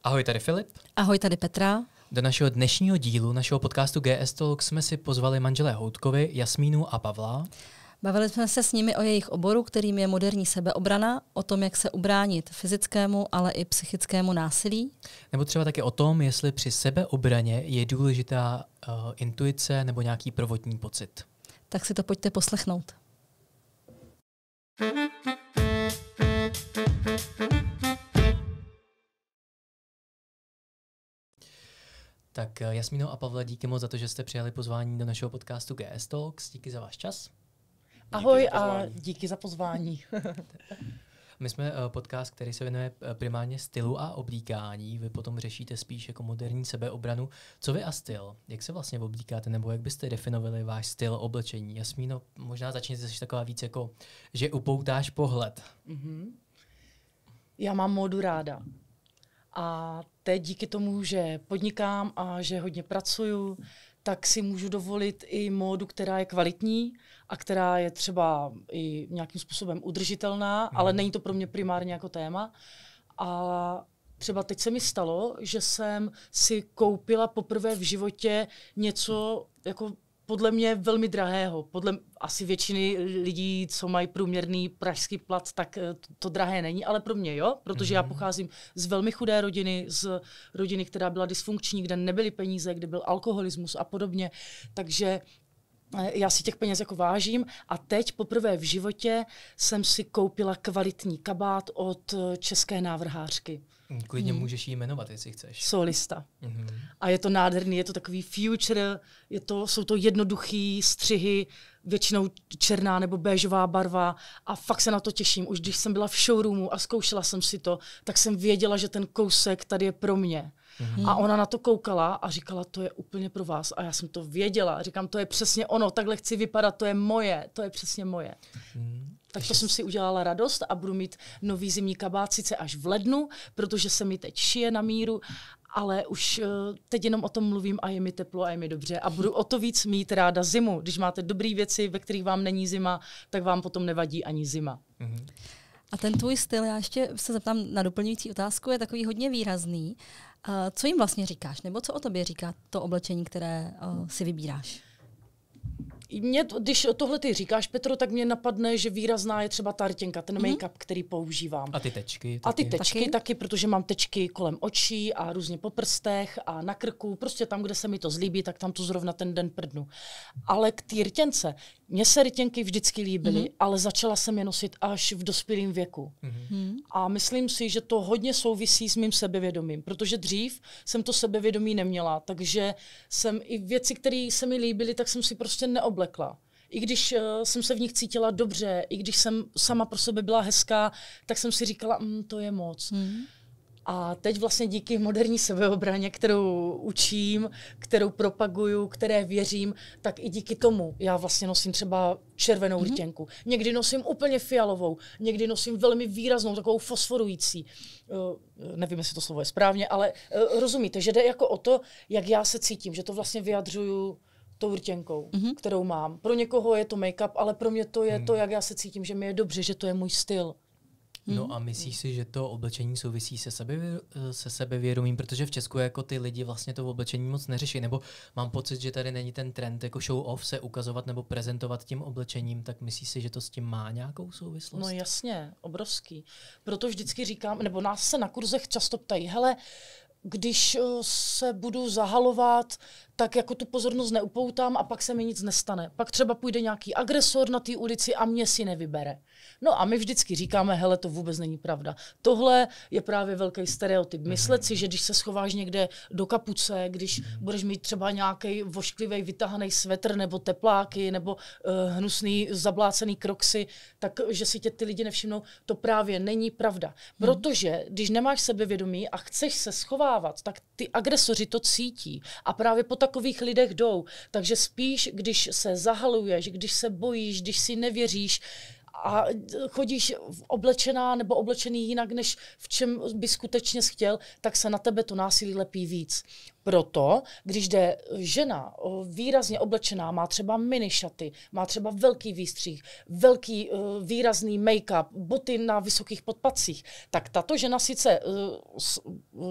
Ahoj, tady Filip. Ahoj, tady Petra. Do našeho dnešního dílu našeho podcastu GS Talk jsme si pozvali manželé Houtkovi, Jasmínu a Pavla. Bavili jsme se s nimi o jejich oboru, kterým je moderní sebeobrana, o tom, jak se ubránit fyzickému, ale i psychickému násilí. Nebo třeba taky o tom, jestli při sebeobraně je důležitá intuice nebo nějaký prvotní pocit. Tak si to pojďte poslechnout. Tak Jasmíno a Pavle, díky moc za to, že jste přijali pozvání do našeho podcastu GS Talks. Díky za váš čas. Ahoj a díky za pozvání. My jsme podcast, který se věnuje primárně stylu a oblíkání. Vy potom řešíte spíš jako moderní sebeobranu. Co vy a styl? Jak se vlastně oblíkáte, nebo jak byste definovali váš styl oblečení? Jasmíno, možná začněte jsi taková víc jako, že upoutáš pohled. Mm-hmm. Já mám módu ráda. A teď díky tomu, že podnikám a že hodně pracuju, tak si můžu dovolit i módu, která je kvalitní a která je třeba i nějakým způsobem udržitelná, ale není to pro mě primárně jako téma. A třeba teď se mi stalo, že jsem si koupila poprvé v životě něco jako podle mě velmi drahého. Podle asi většiny lidí, co mají průměrný pražský plat, tak to drahé není, ale pro mě jo, protože já pocházím z velmi chudé rodiny, z rodiny, která byla dysfunkční, kde nebyly peníze, kde byl alkoholismus a podobně, takže já si těch peněz jako vážím a teď poprvé v životě jsem si koupila kvalitní kabát od české návrhářky. Klidně můžeš jí jmenovat, jestli chceš. Solista. A je to nádherný, je to takový future, jsou to jednoduchý střihy, většinou černá nebo béžová barva a fakt se na to těším. Už když jsem byla v showroomu a zkoušela jsem si to, tak jsem věděla, že ten kousek tady je pro mě. A ona na to koukala a říkala, to je úplně pro vás. A já jsem to věděla. Říkám, to je přesně ono, takhle chci vypadat, to je moje, to je přesně moje. Tak to jsem si udělala radost a budu mít nový zimní kabát sice až v lednu, protože se mi teď šije na míru, ale už teď jenom o tom mluvím a je mi teplo a je mi dobře. A budu o to víc mít ráda zimu. Když máte dobré věci, ve kterých vám není zima, tak vám potom nevadí ani zima. A ten tvůj styl, já ještě se zeptám na doplňující otázku, je takový hodně výrazný. Co jim vlastně říkáš? Nebo co o tobě říká to oblečení, které si vybíráš? Když tohle ty říkáš, Petro, tak mě napadne, že výrazná je třeba ta rtěnka, ten make-up, který používám. A ty tečky. A ty tečky taky, protože mám tečky kolem očí a různě po prstech a na krku. Prostě tam, kde se mi to zlíbí, tak tam to zrovna ten den prdnu. Ale k té rtěnce, mně se rtěnky vždycky líbily, ale začala jsem je nosit až v dospělém věku. A myslím si, že to hodně souvisí s mým sebevědomím, protože dřív jsem to sebevědomí neměla, takže jsem i věci, které se mi líbily, tak jsem si prostě neoblekla. I když jsem se v nich cítila dobře, i když jsem sama pro sebe byla hezká, tak jsem si říkala, to je moc. A teď vlastně díky moderní sebeobraně, kterou učím, kterou propaguju, které věřím, tak i díky tomu já vlastně nosím třeba červenou rtěnku. Někdy nosím úplně fialovou, někdy nosím velmi výraznou, takovou fosforující. Nevím, jestli to slovo je správně, ale rozumíte, že jde jako o to, jak já se cítím, že to vlastně vyjadřuju tou rtěnkou, kterou mám. Pro někoho je to make-up, ale pro mě to je to, jak já se cítím, že mi je dobře, že to je můj styl. No a myslíš si, že to oblečení souvisí se sebevědomím, protože v Česku jako ty lidi vlastně to oblečení moc neřeší, nebo mám pocit, že tady není ten trend jako show off se ukazovat nebo prezentovat tím oblečením, tak myslíš si, že to s tím má nějakou souvislost? No jasně, obrovský. Proto vždycky říkám, nebo nás se na kurzech často ptají, hele, když se budu zahalovat, tak jako tu pozornost neupoutám a pak se mi nic nestane. Pak třeba půjde nějaký agresor na té ulici a mě si nevybere. No a my vždycky říkáme, hele, to vůbec není pravda. Tohle je právě velký stereotyp. Myslet si, že když se schováš někde do kapuce, když budeš mít třeba nějaký vošklivý vytahaný svetr nebo tepláky nebo hnusný zablácený kroxy, tak že si tě ty lidi nevšimnou, to právě není pravda. Protože když nemáš sebevědomí a chceš se schovávat, tak ty agresoři to cítí a právě po takových lidech jdou. Takže spíš, když se zahaluješ, když se bojíš, když si nevěříš a chodíš oblečená nebo oblečený jinak, než v čem by skutečně chtěl, tak se na tebe to násilí lepí víc. Proto, když jde žena výrazně oblečená, má třeba minišaty, má třeba velký výstřih, velký výrazný make-up, boty na vysokých podpatcích, tak tato žena sice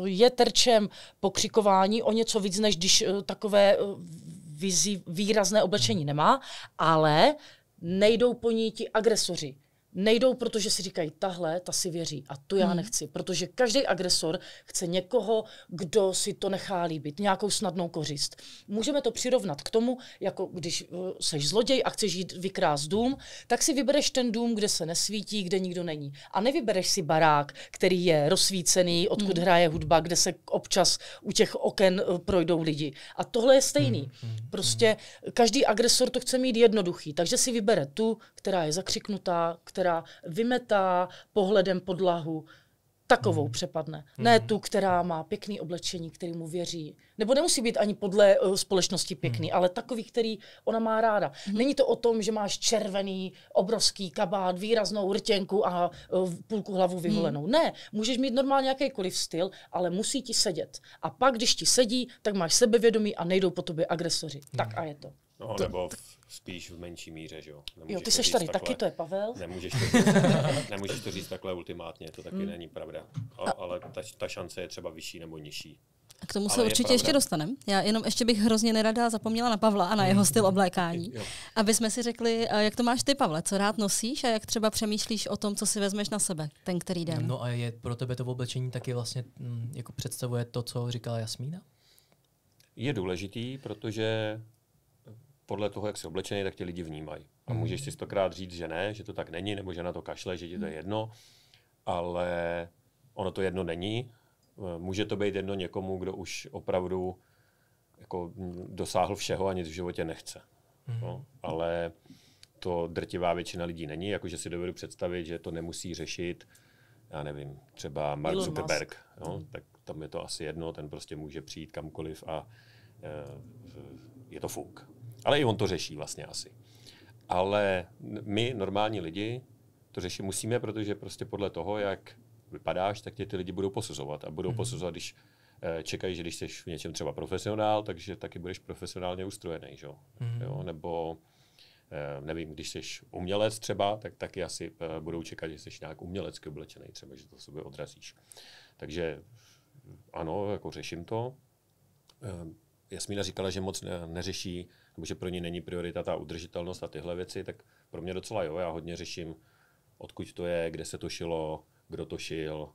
je terčem pokřikování o něco víc, než když takové výrazné oblečení nemá, ale nejdou po ní ti agresoři. Nejdou, protože si říkají, ta si věří a to já nechci, protože každý agresor chce někoho, kdo si to nechá líbit, nějakou snadnou kořist. Můžeme to přirovnat k tomu, jako když seš zloděj a chceš jít vykrást dům, tak si vybereš ten dům, kde se nesvítí, kde nikdo není. A nevybereš si barák, který je rozsvícený, odkud hraje hudba, kde se občas u těch oken projdou lidi. A tohle je stejný. Prostě každý agresor to chce mít jednoduchý, takže si vybere tu, která je zakřiknutá, která vymetá pohledem podlahu, takovou přepadne. Ne tu, která má pěkný oblečení, který mu věří. Nebo nemusí být ani podle společnosti pěkný, ale takový, který ona má ráda. Není to o tom, že máš červený, obrovský kabát, výraznou rtěnku a půlku hlavu vyholenou. Ne, můžeš mít normálně jakýkoliv styl, ale musí ti sedět. A pak, když ti sedí, tak máš sebevědomí a nejdou po tobě agresoři. Tak a je to. No, nebo spíš v menší míře, že jo. Jo, ty seš tady taky, to je Pavel. Nemůžeš to říct takhle ultimátně, to taky není pravda. Ale ta šance je třeba vyšší nebo nižší. A k tomu se určitě ještě dostaneme. Já jenom ještě bych hrozně nerada zapomněla na Pavla a na jeho styl oblékání. Aby jsme si řekli, jak to máš ty, Pavle, co rád nosíš a jak třeba přemýšlíš o tom, co si vezmeš na sebe ten který den. No a je pro tebe to oblečení taky vlastně jako představuje to, co říkala Jasmína? Je důležitý, protože podle toho, jak jsi oblečený, tak tě lidi vnímají. A můžeš si stokrát říct, že ne, že to tak není, nebo že na to kašle, že ti to je jedno, ale ono to jedno není. Může to být jedno někomu, kdo už opravdu jako dosáhl všeho a nic v životě nechce. No, ale to drtivá většina lidí není, jakože si dovedu představit, že to nemusí řešit, já nevím, třeba Mark Zuckerberg. No, tak tam je to asi jedno, ten prostě může přijít kamkoliv a je to fuk. Ale i on to řeší vlastně asi. Ale my, normální lidi, to řešit musíme, protože prostě podle toho, jak vypadáš, tak tě ty lidi budou posuzovat. A budou posuzovat, když čekají, že když jsi v něčem třeba profesionál, takže taky budeš profesionálně ustrojený. Že? Jo? Nebo nevím, když jsi umělec třeba, tak taky asi budou čekat, že jsi nějak umělecky oblečený, třeba, že to v sobě odrazíš. Takže ano, jako řeším to. Jasmína říkala, že moc neřeší, nebo že pro ní není priorita ta udržitelnost a tyhle věci, tak pro mě docela jo. Já hodně řeším, odkud to je, kde se to šilo, kdo to šil,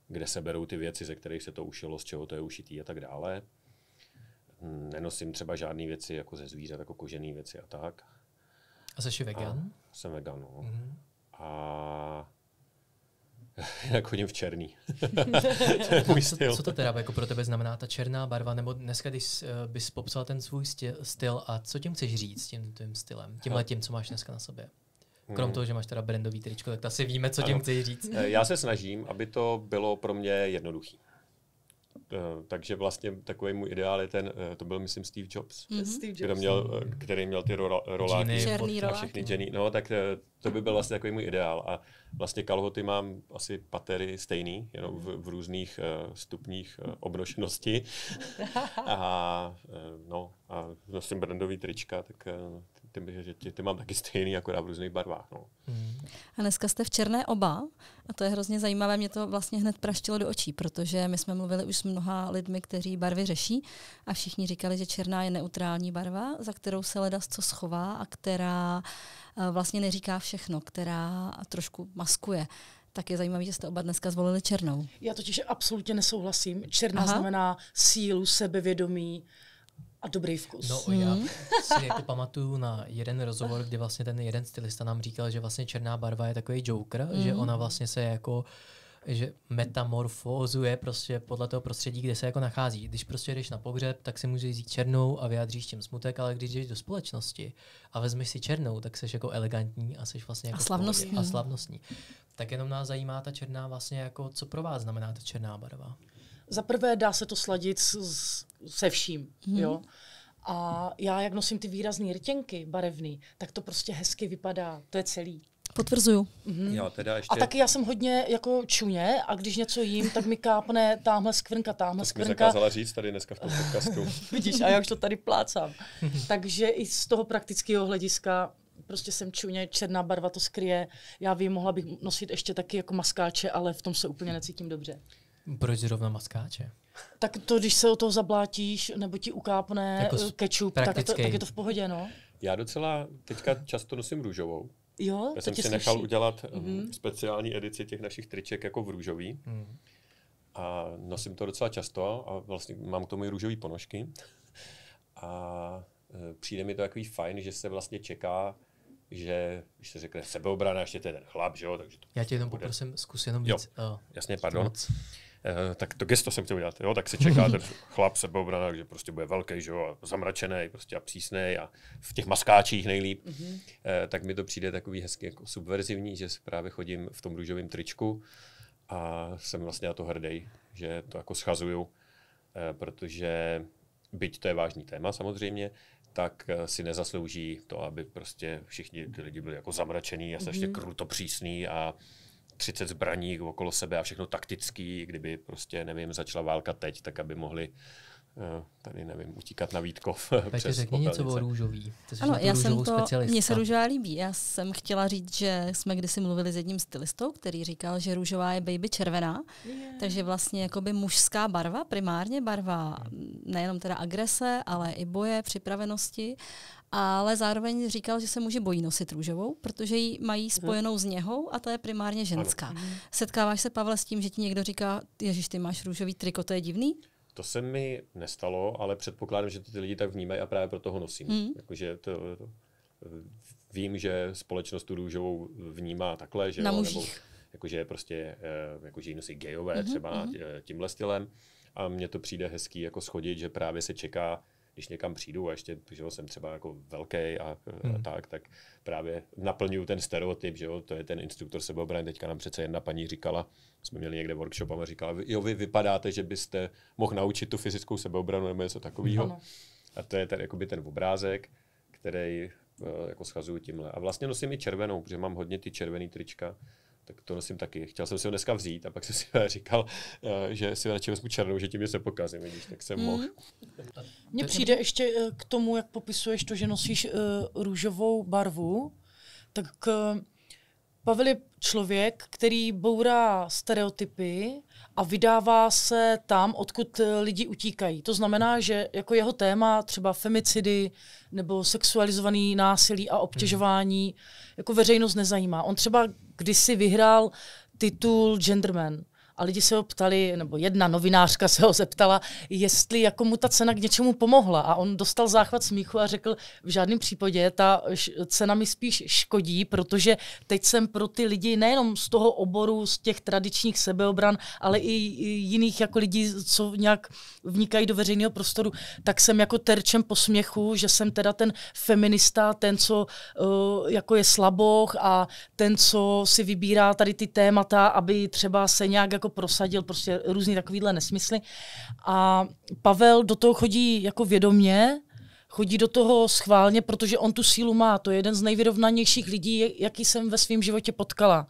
kde se berou ty věci, ze kterých se to ušilo, z čeho to je ušitý a tak dále. Nenosím třeba žádné věci jako ze zvířat, jako kožené věci a tak. A jsi vegan? Jsem vegan, no. A jak chodím v černý. To je můj styl. Co to teda jako pro tebe znamená ta černá barva? Nebo dneska, když bys popsal ten svůj styl a co tím chceš říct tím tvým stylem? Tímhletím, co máš dneska na sobě? Krom toho, že máš teda brandový tričko, tak to asi víme, co tím chceš říct. Já se snažím, aby to bylo pro mě jednoduchý. Takže vlastně takový můj ideál je to byl, myslím, Steve Jobs. Který měl ty roláky. Černý roláky. Všechny Jenny. No, tak to by byl vlastně takový můj ideál. A vlastně kalhoty mám asi patery stejný, jenom v různých stupních obnošenosti. a nosím brandový trička, tak ty mám taky stejný, akorát v různých barvách. No. A dneska jste v černé oba a to je hrozně zajímavé, mě to vlastně hned praštilo do očí, protože my jsme mluvili už s mnoha lidmi, kteří barvy řeší a všichni říkali, že černá je neutrální barva, za kterou se ledasco schová a která vlastně neříká všechno, která trošku maskuje. Tak je zajímavé, že jste oba dneska zvolili černou. Já totiž absolutně nesouhlasím. Černá znamená sílu, sebevědomí a dobrý vkus. No, já si jako pamatuju na jeden rozhovor, kdy vlastně ten jeden stylista nám říkal, že vlastně černá barva je takový joker, že ona vlastně se jako že metamorfózuje prostě podle toho prostředí, kde se jako nachází. Když prostě jdeš na pohřeb, tak si můžeš jít černou a vyjádříš tím smutek, ale když jdeš do společnosti a vezmeš si černou, tak jsi jako elegantní a jsi vlastně jako a slavnostní. Tak jenom nás zajímá ta černá vlastně jako, co pro vás znamená ta černá barva? Za prvé dá se to sladit se vším, jo. A já, jak nosím ty výrazné rtěnky barevný, tak to prostě hezky vypadá, to je celý. Potvrzuju. Já teda ještě... A taky já jsem hodně jako čuně a když něco jím, tak mi kápne tamhle skvrnka. To jsi mi zakázala říct tady dneska v tom podcastu. Vidíš, a já už to tady plácám. Takže i z toho praktického hlediska prostě jsem čuně, černá barva to skryje. Já vím, mohla bych nosit ještě taky jako maskáče, ale v tom se úplně necítím dobře. Proč zrovna maskáče? Tak to, když se o toho zablátíš, nebo ti ukápne jako kečup, tak je to v pohodě, no. Já docela teďka často nosím růžovou. Jo, já jsem si nechal udělat speciální edici těch našich triček jako v růžový. A nosím to docela často a vlastně mám k tomu i růžový ponožky. A přijde mi to takový fajn, že se vlastně čeká, že když se řekne sebeobrana, ještě to je ten chlap, že jo, takže to já tě jenom poprosím, zkus jenom víc. Jasně, pardon. Tak to gesto jsem chtěl udělat, jo, tak se čeká ten chlap sebeobrana, že prostě bude velký, že jo, zamračený prostě a přísnej a v těch maskáčích nejlíp. Tak mi to přijde takový hezky jako subverzivní, že právě chodím v tom růžovém tričku a jsem vlastně na to hrdý, že to jako schazuju, protože byť to je vážný téma samozřejmě, tak si nezaslouží to, aby prostě všichni ty lidi byli jako zamračený a se ještě kruto přísný a 30 zbraní okolo sebe a všechno taktický, kdyby prostě, nevím, začala válka teď, tak aby mohli tady, nevím, utíkat na Vítkov. Petě, řekni něco o růžový. Ano, já jsem to, mně se růžová líbí. Já jsem chtěla říct, že jsme kdysi mluvili s jedním stylistou, který říkal, že růžová je baby červená, takže vlastně jakoby mužská barva, primárně barva nejenom teda agrese, ale i boje, připravenosti, ale zároveň říkal, že se muži bojí nosit růžovou, protože ji mají spojenou s něhou a to je primárně ženská. Ano. Setkáváš se, Pavle, s tím, že ti někdo říká, ježiš, ty máš růžový triko, to je divný? To se mi nestalo, ale předpokládám, že to ty lidi tak vnímají a právě proto ho nosím. Jakože vím, že společnost tu růžovou vnímá takhle, že na nebo jakože prostě jakože ji nosí gejové třeba tímhle stylem a mně to přijde hezký jako schodit, že právě se čeká, když někam přijdu a ještě, že jsem třeba jako velký a tak právě naplňuju ten stereotyp, že jo, to je ten instruktor sebeobrany. Teďka nám přece jedna paní říkala, jsme měli někde workshop a ona říkala, jo, vy vypadáte, že byste mohl naučit tu fyzickou sebeobranu nebo něco takového. A to je ten, jakoby ten obrázek, který jako schazuju tímhle. A vlastně nosím i červenou, protože mám hodně ty červený trička, tak to nosím taky. Chtěl jsem si ho dneska vzít a pak jsem si říkal, že si radši vezmu černou, že tím se pokazím, vidíš, tak jsem mohl. Mně přijde ještě k tomu, jak popisuješ to, že nosíš růžovou barvu, tak Pavel je člověk, který bourá stereotypy a vydává se tam, odkud lidi utíkají. To znamená, že jako jeho téma, třeba femicidy nebo sexualizovaný násilí a obtěžování, jako veřejnost nezajímá. On třeba kdysi vyhrál titul Genderman. A lidi se ho ptali, nebo jedna novinářka se ho zeptala, jestli jako mu ta cena k něčemu pomohla. A on dostal záchvat smíchu a řekl, v žádném případě ta cena mi spíš škodí, protože teď jsem pro ty lidi nejenom z toho oboru, z těch tradičních sebeobran, ale i jiných jako lidí, co nějak vnikají do veřejného prostoru, tak jsem jako terčem posměchu, že jsem teda ten feminista, ten, co jako je slaboch a ten, co si vybírá tady ty témata, aby třeba se nějak jako prosadil, prostě různý takovýhle nesmysly. A Pavel do toho chodí jako vědomně, chodí do toho schválně, protože on tu sílu má. To je jeden z nejvyrovnanějších lidí, jaký jsem ve svém životě potkala.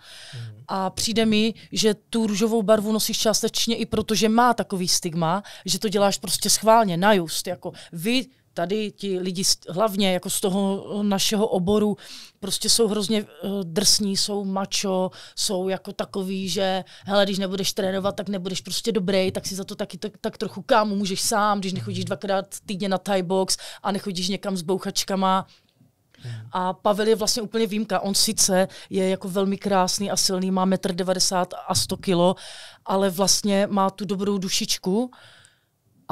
A přijde mi, že tu růžovou barvu nosíš částečně i proto, že má takový stigma, že to děláš prostě schválně, na just. Jako vy tady ti lidi hlavně jako z toho našeho oboru prostě jsou hrozně drsní, jsou macho, jsou jako takový, že hele, když nebudeš trénovat, tak nebudeš prostě dobrý, tak si za to taky tak trochu kámo můžeš sám, když nechodíš 2krát týdně na Thai box a nechodíš někam s bouchačkama. A Pavel je vlastně úplně výjimka. On sice je jako velmi krásný a silný, má 1,90 m a 100 kg, ale vlastně má tu dobrou dušičku.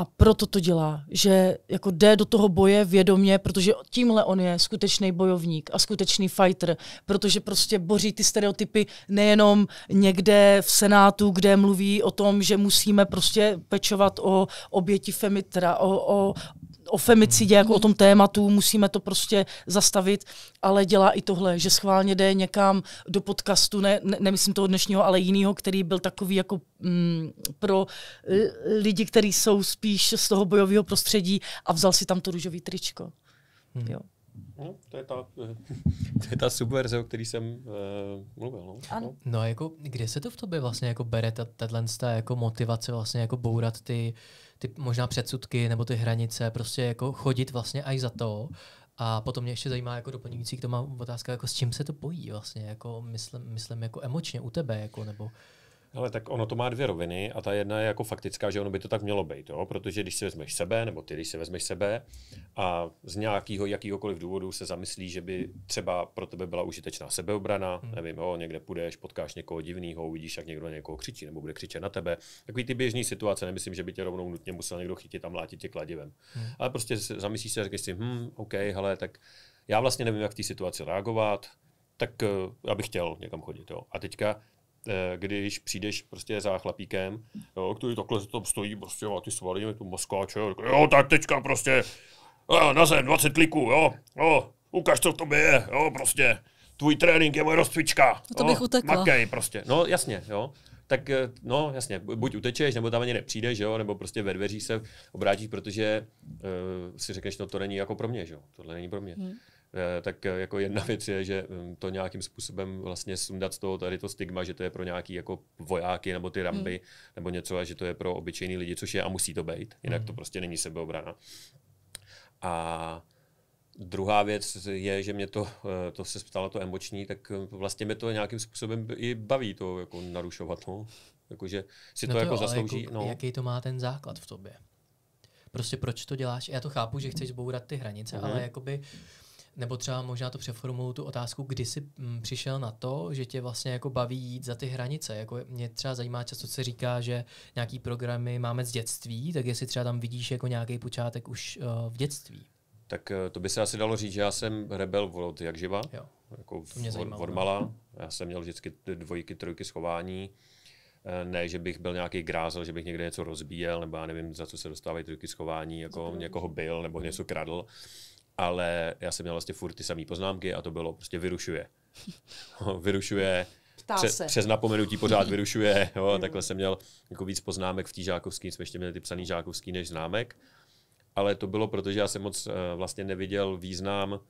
A proto to dělá, že jako jde do toho boje vědomě, protože tímhle on je skutečný bojovník a skutečný fighter, protože prostě boří ty stereotypy nejenom někde v Senátu, kde mluví o tom, že musíme prostě pečovat o oběti o femicidě, jako o tom tématu, musíme to prostě zastavit, ale dělá i tohle, že schválně jde někam do podcastu, nemyslím toho dnešního, ale jinýho, který byl takový jako pro lidi, kteří jsou spíš z toho bojového prostředí a vzal si tam to růžový tričko. Jo. No, to je ta subverze, o který jsem mluvil. No. Ano. No jako, kde se to v tobě vlastně jako bere ta jako motivace vlastně jako bourat ty možná předsudky nebo ty hranice, prostě jako chodit vlastně až za to. A potom mě ještě zajímá jako doplňující k tomu otázka, jako s čím se to pojí vlastně, jako myslím jako emočně u tebe, jako nebo... Ale tak ono to má dvě roviny a ta jedna je jako faktická, že ono by to tak mělo být, jo? Protože když si vezmeš sebe, nebo ty, když si vezmeš sebe a z jakýhokoliv důvodu se zamyslí, že by třeba pro tebe byla užitečná sebeobrana, nevím, jo, někde půjdeš, potkáš někoho divného, uvidíš, jak někdo na někoho křičí, nebo bude křičet na tebe. Takový ty běžný situace, nemyslím, že by tě rovnou nutně musel někdo chytit a mlátit tě kladivem. Ale prostě zamyslíš se a řekneš si, OK, hele, tak já vlastně nevím, jak v té situaci reagovat, tak já bych chtěl někam chodit, jo. A teďka když přijdeš prostě za chlapíkem, jo, který takhle tam stojí, prostě a ty svaly, tu moskáče, jo, tak teďka prostě na zem, 20 kliků, jo, ukaž, co v tobě je, jo, prostě, tvůj trénink je moje rozcvička, to bych utekla. makej prostě, no jasně, jo. Tak no jasně, buď utečeš, nebo tam ani nepřijdeš, jo, nebo prostě ve dveřích se obrátíš, protože si řekneš, no to není jako pro mě, jo, tohle není pro mě. Tak jako jedna věc je, že to nějakým způsobem vlastně sundat z toho tady to stigma, že to je pro nějaký jako vojáky nebo ty Ramby nebo něco a že to je pro obyčejný lidi, což je a musí to být, jinak to prostě není sebeobrana. A druhá věc je, že mě to se ptalo to emoční, tak vlastně mě to nějakým způsobem i baví to jako narušovat, no. Jakože si to jako zaslouží. Jako, no. Jaký to má ten základ v tobě? Prostě proč to děláš? Já to chápu, že chceš zbourat ty hranice, ale jakoby nebo třeba možná to přeformuluju tu otázku, kdy jsi přišel na to, že tě vlastně jako baví jít za ty hranice. Jako mě třeba zajímá, často se říká, že nějaký programy máme z dětství, tak jestli třeba tam vidíš jako nějaký počátek už v dětství. Tak to by se asi dalo říct, že já jsem rebel od jak živa, jako od mala. Já jsem měl vždycky 2, 3 schování. Ne, že bych byl nějaký grázel, že bych někde něco rozbíjel, nebo já nevím, za co se dostávají 3 schování, jako někoho byl, nebo něco kradl. Ale já jsem měl vlastně furt ty samé poznámky a to bylo prostě vyrušuje. Vyrušuje, přes napomenutí pořád vyrušuje. Jo, takhle jsem měl jako víc poznámek v té žákovský, jsme ještě měli ty psaný žákovský než známek. Ale to bylo, protože já jsem moc vlastně neviděl význam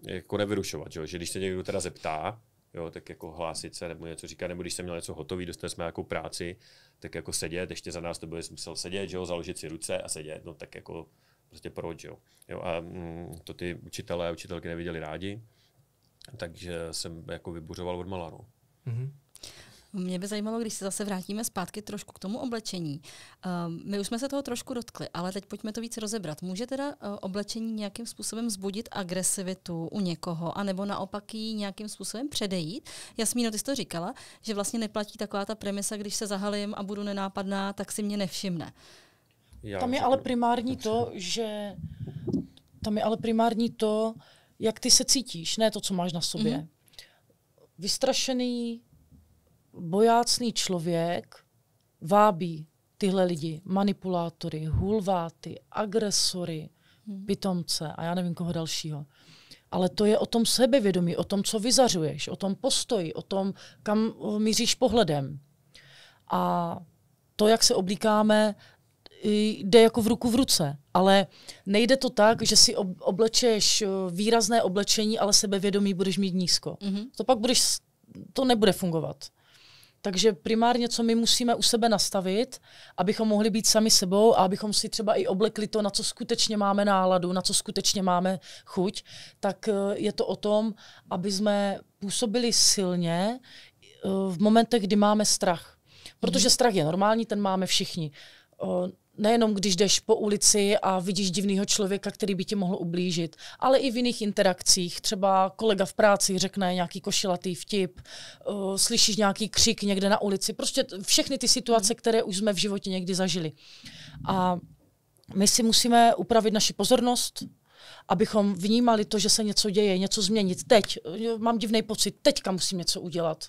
jako nevyrušovat. Že když se někdo teda zeptá, jo, tak jako hlásit se nebo něco říkat, nebo když jsem měl něco hotový, dostali jsme nějakou práci, tak jako sedět, ještě za nás to bylo, musel sedět, že jo, založit si ruce a sedět, no tak jako prostě proč, jo. A to ty učitelé a učitelky neviděli rádi, takže jsem jako vybuřoval od malá, no. Mě by zajímalo, když se zase vrátíme zpátky trošku k tomu oblečení. My už jsme se toho trošku dotkli, ale teď pojďme to víc rozebrat. Může teda oblečení nějakým způsobem vzbudit agresivitu u někoho, anebo naopak jí nějakým způsobem předejít? Jasmíno, ty jsi to říkala, že vlastně neplatí taková ta premisa, když se zahalím a budu nenápadná, tak si mě nevšimne. Tam je ale primární to, jak ty se cítíš, ne to, co máš na sobě. Vystrašený, bojácný člověk vábí tyhle lidi, manipulátory, hulváty, agresory, pitomce a já nevím koho dalšího. Ale to je o tom sebevědomí, o tom, co vyzařuješ, o tom postoji, o tom, kam míříš pohledem. A to, jak se oblíkáme, jde jako v ruku v ruce. Ale nejde to tak, že si oblečeš výrazné oblečení, ale sebevědomí budeš mít nízko. To nebude fungovat. Takže primárně, co my musíme u sebe nastavit, abychom mohli být sami sebou a abychom si třeba i oblekli to, na co skutečně máme náladu, na co skutečně máme chuť, tak je to o tom, aby jsme působili silně v momentech, kdy máme strach. Protože strach je normální, ten máme všichni. Nejenom když jdeš po ulici a vidíš divného člověka, který by ti mohl ublížit, ale i v jiných interakcích. Třeba kolega v práci řekne nějaký košilatý vtip, slyšíš nějaký křik někde na ulici. Prostě všechny ty situace, které už jsme v životě někdy zažili. A my si musíme upravit naši pozornost, abychom vnímali to, že se něco děje, něco změnit. Teď mám divný pocit, teďka musím něco udělat.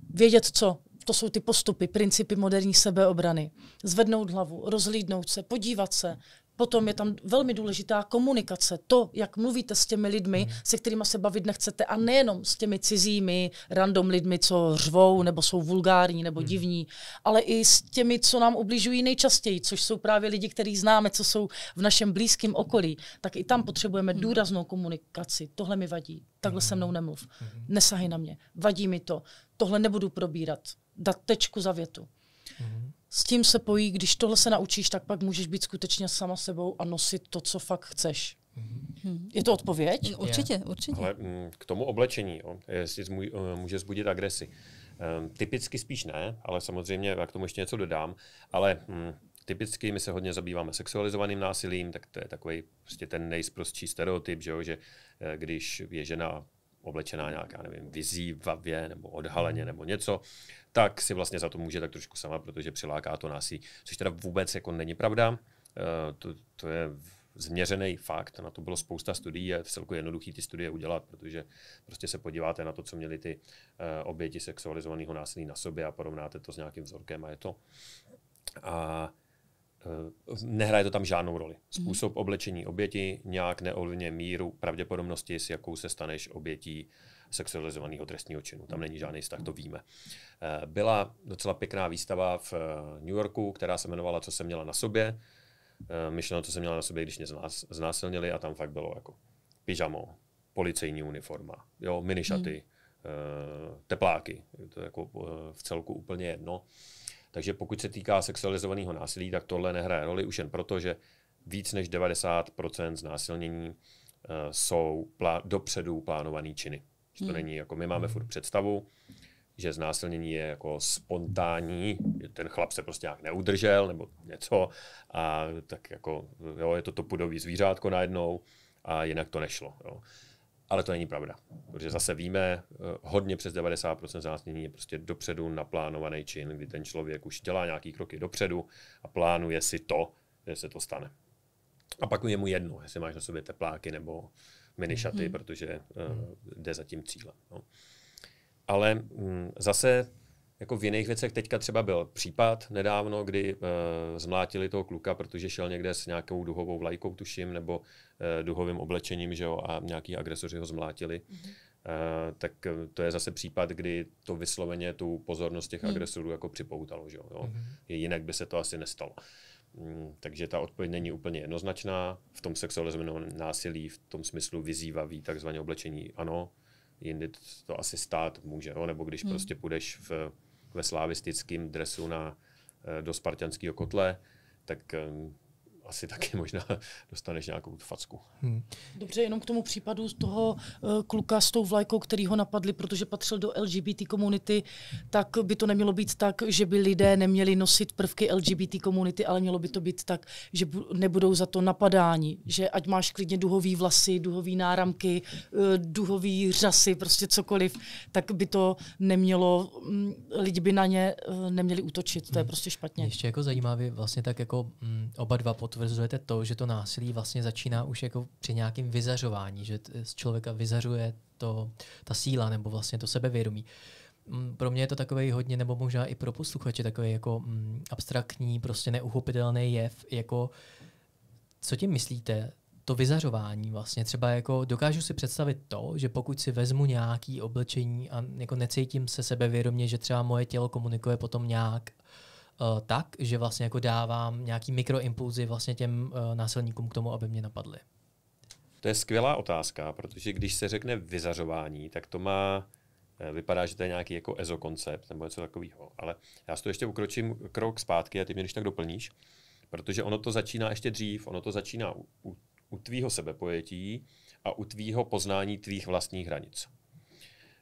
Vědět co. to jsou ty postupy, principy moderní sebeobrany. Zvednout hlavu, rozhlídnout se, podívat se. Potom je tam velmi důležitá komunikace. To, jak mluvíte s těmi lidmi, se kterými se bavit nechcete. A nejenom s těmi cizími, random lidmi, co řvou, nebo jsou vulgární, nebo divní, ale i s těmi, co nám ubližují nejčastěji, což jsou právě lidi, který známe, co jsou v našem blízkém okolí. Tak i tam potřebujeme důraznou komunikaci. Tohle mi vadí. Takhle se mnou nemluv. Nesahej na mě. Vadí mi to. Tohle nebudu probírat. Dát tečku za větu. S tím se pojí, když tohle se naučíš, tak pak můžeš být skutečně sama sebou a nosit to, co fakt chceš. Je to odpověď? Určitě. Ale k tomu oblečení, jestli může vzbudit agresi. Typicky spíš ne, ale samozřejmě já k tomu ještě něco dodám, ale typicky my se hodně zabýváme sexualizovaným násilím, tak to je takový prostě ten nejsprostší stereotyp, že když je žena oblečená nějak, já nevím, vyzývavě nebo odhaleně nebo něco, tak si vlastně za to může tak trošku sama, protože přiláká to násilí, což teda vůbec jako není pravda. To je změřený fakt, na to bylo spousta studií, je celku jednoduchý ty studie udělat, protože prostě se podíváte na to, co měly ty oběti sexualizovaného násilí na sobě a porovnáte to s nějakým vzorkem a je to. A nehraje to tam žádnou roli. Způsob oblečení oběti nějak neovlivňuje míru pravděpodobnosti, s jakou se staneš obětí sexualizovaného trestního činu. Tam není žádný vztah, to víme. Byla docela pěkná výstava v New Yorku, která se jmenovala Co jsem měla na sobě. Myšleno, co jsem měla na sobě, když mě znásilnili a tam fakt bylo jako pyžamo, policejní uniforma, jo, minišaty, tepláky. Je to jako v celku úplně jedno. Takže pokud se týká sexualizovaného násilí, tak tohle nehraje roli už jen proto, že víc než 90% znásilnění jsou dopředu plánovaný činy. Že to není jako my máme furt představu, že znásilnění je jako spontánní, že ten chlap se prostě nějak neudržel nebo něco a tak jako jo, je to pudový zvířátko najednou a jinak to nešlo. Jo. Ale to není pravda, protože zase víme, hodně přes 90% znásilnění je prostě dopředu naplánovaný čin, kdy ten člověk už dělá nějaký kroky dopředu a plánuje si to, že se to stane. A pak je mu jedno, jestli máš na sobě tepláky nebo minišaty, protože jde za tím cílem. No. Ale zase jako v jiných věcech teďka třeba byl případ nedávno, kdy zmlátili toho kluka, protože šel někde s nějakou duhovou vlajkou, tuším, nebo duhovým oblečením, že jo, a nějaký agresoři ho zmlátili. Tak to je zase případ, kdy to vysloveně tu pozornost těch agresorů jako připoutalo, že jo. Jinak by se to asi nestalo. Takže ta odpověď není úplně jednoznačná. V tom sexualizovaném násilí, v tom smyslu vyzývavý takzvané oblečení, ano, jindy to asi stát může, no? Nebo když prostě půjdeš ve slavistickém dresu do spartanského kotle, tak asi taky možná dostaneš nějakou facku. Dobře, jenom k tomu případu z toho kluka s tou vlajkou, který ho napadli, protože patřil do LGBT komunity, tak by to nemělo být tak, že by lidé neměli nosit prvky LGBT komunity, ale mělo by to být tak, že nebudou za to napadáni, že ať máš klidně duhový vlasy, duhový náramky, duhový řasy, prostě cokoliv, tak by to nemělo, lidi by na ně neměli útočit, to je prostě špatně. Ještě jako zajímavě vlastně tak jako oba dva potvrzujete to, že to násilí vlastně začíná už jako při nějakém vyzařování, že z člověka vyzařuje ta síla nebo vlastně to sebevědomí. Pro mě je to takový hodně, nebo možná i pro posluchače, takový jako abstraktní, prostě neuchopitelný jev. Jako, co tím myslíte? To vyzařování vlastně. Třeba jako dokážu si představit to, že pokud si vezmu nějaký oblečení a jako necítím se sebevědomě, že třeba moje tělo komunikuje potom nějak tak, že vlastně jako dávám nějaký mikroimpulzy vlastně těm násilníkům k tomu, aby mě napadli. To je skvělá otázka, protože když se řekne vyzařování, tak to vypadá, že to je nějaký jako ezokoncept nebo něco takového. Ale já si to ještě ukročím krok zpátky a ty mě když tak doplníš, protože ono to začíná ještě dřív, ono to začíná u tvýho sebepojetí a u tvýho poznání tvých vlastních hranic.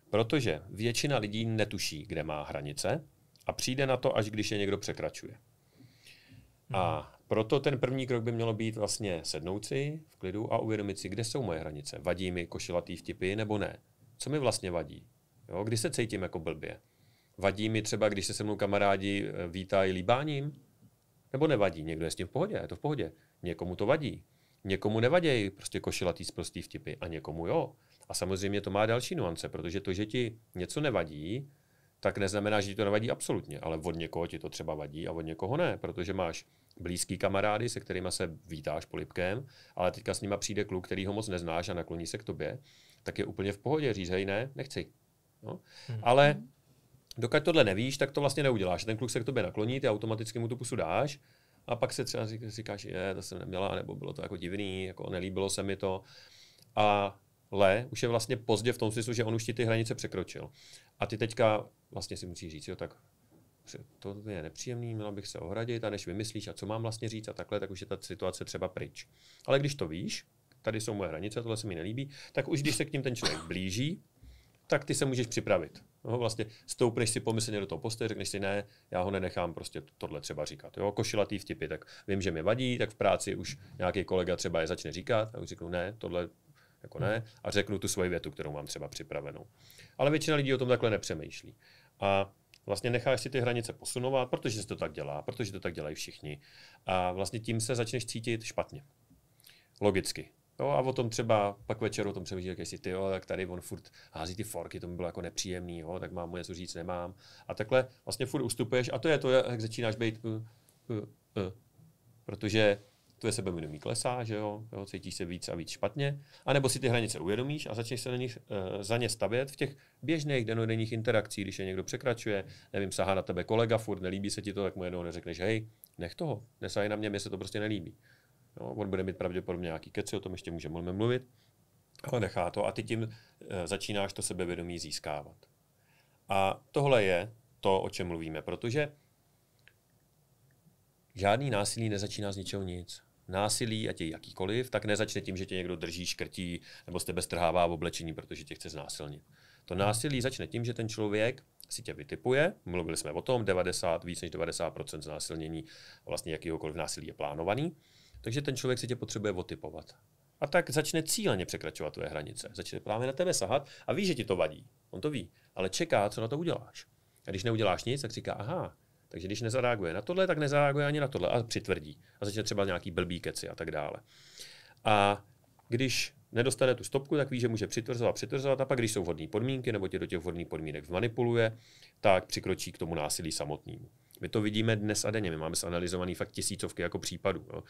Protože většina lidí netuší, kde má hranice, a přijde na to, až když je někdo překračuje. A proto ten první krok by mělo být vlastně sednout si v klidu a uvědomit si, kde jsou moje hranice. Vadí mi košilatý vtipy nebo ne? Co mi vlastně vadí? Jo, kdy se cítím jako blbě? Vadí mi třeba, když se mnou kamarádi vítají líbáním? Nebo nevadí? Někdo je s tím v pohodě, je to v pohodě. Někomu to vadí. Někomu nevadí prostě košilatý sprostý vtipy a někomu jo. A samozřejmě to má další nuance, protože to, že ti něco nevadí, tak neznamená, že ti to nevadí absolutně, ale od někoho ti to třeba vadí a od někoho ne, protože máš blízký kamarády, se kterými se vítáš polibkem, ale teďka s nima přijde kluk, který ho moc neznáš a nakloní se k tobě, tak je úplně v pohodě říct, hej, ne, nechci. No. Ale dokud tohle nevíš, tak to vlastně neuděláš. Ten kluk se k tobě nakloní, ty automaticky mu tu pusu dáš a pak se třeba říkáš, to jsem neměla, nebo bylo to jako divný, jako nelíbilo se mi to. Ale už je vlastně pozdě v tom smyslu, že on už ti ty hranice překročil. A ty teďka vlastně si musíš říct, jo, tak to je nepříjemný, měla bych se ohradit a než vymyslíš, a co mám vlastně říct a takhle, tak už je ta situace třeba pryč. Ale když to víš, tady jsou moje hranice, tohle se mi nelíbí, tak už když se k tím ten člověk blíží, tak ty se můžeš připravit. No, vlastně stoupneš si pomyslně do toho postoje, řekneš si ne, já ho nenechám prostě tohle třeba říkat. Jo, košilatý vtipy, tak vím, že mi vadí, tak v práci už nějaký kolega třeba je začne říkat a už řeknu ne, tohle jako ne a řeknu tu svoji větu, kterou mám třeba připravenou. Ale většina lidí o tom takhle nepřemýšlí. A vlastně necháš si ty hranice posunovat, protože se to tak dělá, protože to tak dělají všichni. A vlastně tím se začneš cítit špatně. Logicky. Jo, a o tom třeba pak večer o tom přemýšlíš, jestli ty, tak tady on furt hází ty forky, to mi bylo jako nepříjemný, jo, tak mám mu něco říct, nemám. A takhle vlastně furt ustupuješ a to je to, jak začínáš být protože tvoje sebevědomí klesá, že jo, cítíš se víc a víc špatně, anebo si ty hranice uvědomíš a začneš se za ně stavět v těch běžných denodenních interakcích, když je někdo překračuje, nevím, sahá na tebe kolega, furt nelíbí se ti to, tak mu jednou neřekneš, hej, nech toho, nesahej na mě se to prostě nelíbí. No, on bude mít pravděpodobně nějaký keci, o tom ještě můžeme mluvit, ale nechá to a ty tím začínáš to sebevědomí získávat. A tohle je to, o čem mluvíme, protože žádný násilí nezačíná z ničeho nic. Násilí, ať je jakýkoliv, tak nezačne tím, že tě někdo drží, škrtí nebo z tebe strhává v oblečení, protože tě chce znásilnit. To násilí začne tím, že ten člověk si tě vytipuje, mluvili jsme o tom, víc než 90% znásilnění, vlastně jakýhokoliv násilí je plánovaný, takže ten člověk si tě potřebuje otypovat. A tak začne cíleně překračovat tvoje hranice. Začne právě na tebe sahat a ví, že ti to vadí. On to ví, ale čeká, co na to uděláš. A když neuděláš nic, tak říká, aha, takže když nezareaguje na tohle, tak nezareaguje ani na tohle a přitvrdí. A začne třeba nějaký blbý keci a tak dále. A když nedostane tu stopku, tak ví, že může přitvrzovat a pak, když jsou vhodné podmínky nebo tě do těch vhodných podmínek vmanipuluje, tak přikročí k tomu násilí samotnému. My to vidíme dnes a denně, my máme zanalyzovaný fakt tisícovky jako případů. Jo.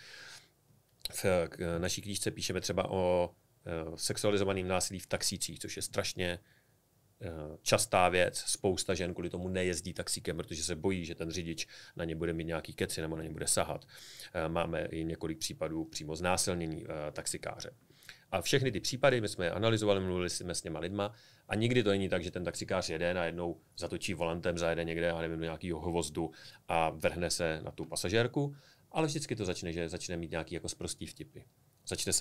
V naší knížce píšeme třeba o sexualizovaném násilí v taxících, což je strašně častá věc. Spousta žen kvůli tomu nejezdí taxíkem, protože se bojí, že ten řidič na ně bude mít nějaký keci nebo na ně bude sahat. Máme i několik případů přímo znásilnění taxikáře. A všechny ty případy, my jsme je analyzovali, mluvili jsme s těma lidma a nikdy to není tak, že ten taxikář jede a jednou zatočí volantem, zajede někde, já nevím, do nějakého hvozdu a vrhne se na tu pasažérku, ale vždycky to začne, že začne mít nějaký jako sprostý vtipy. Začne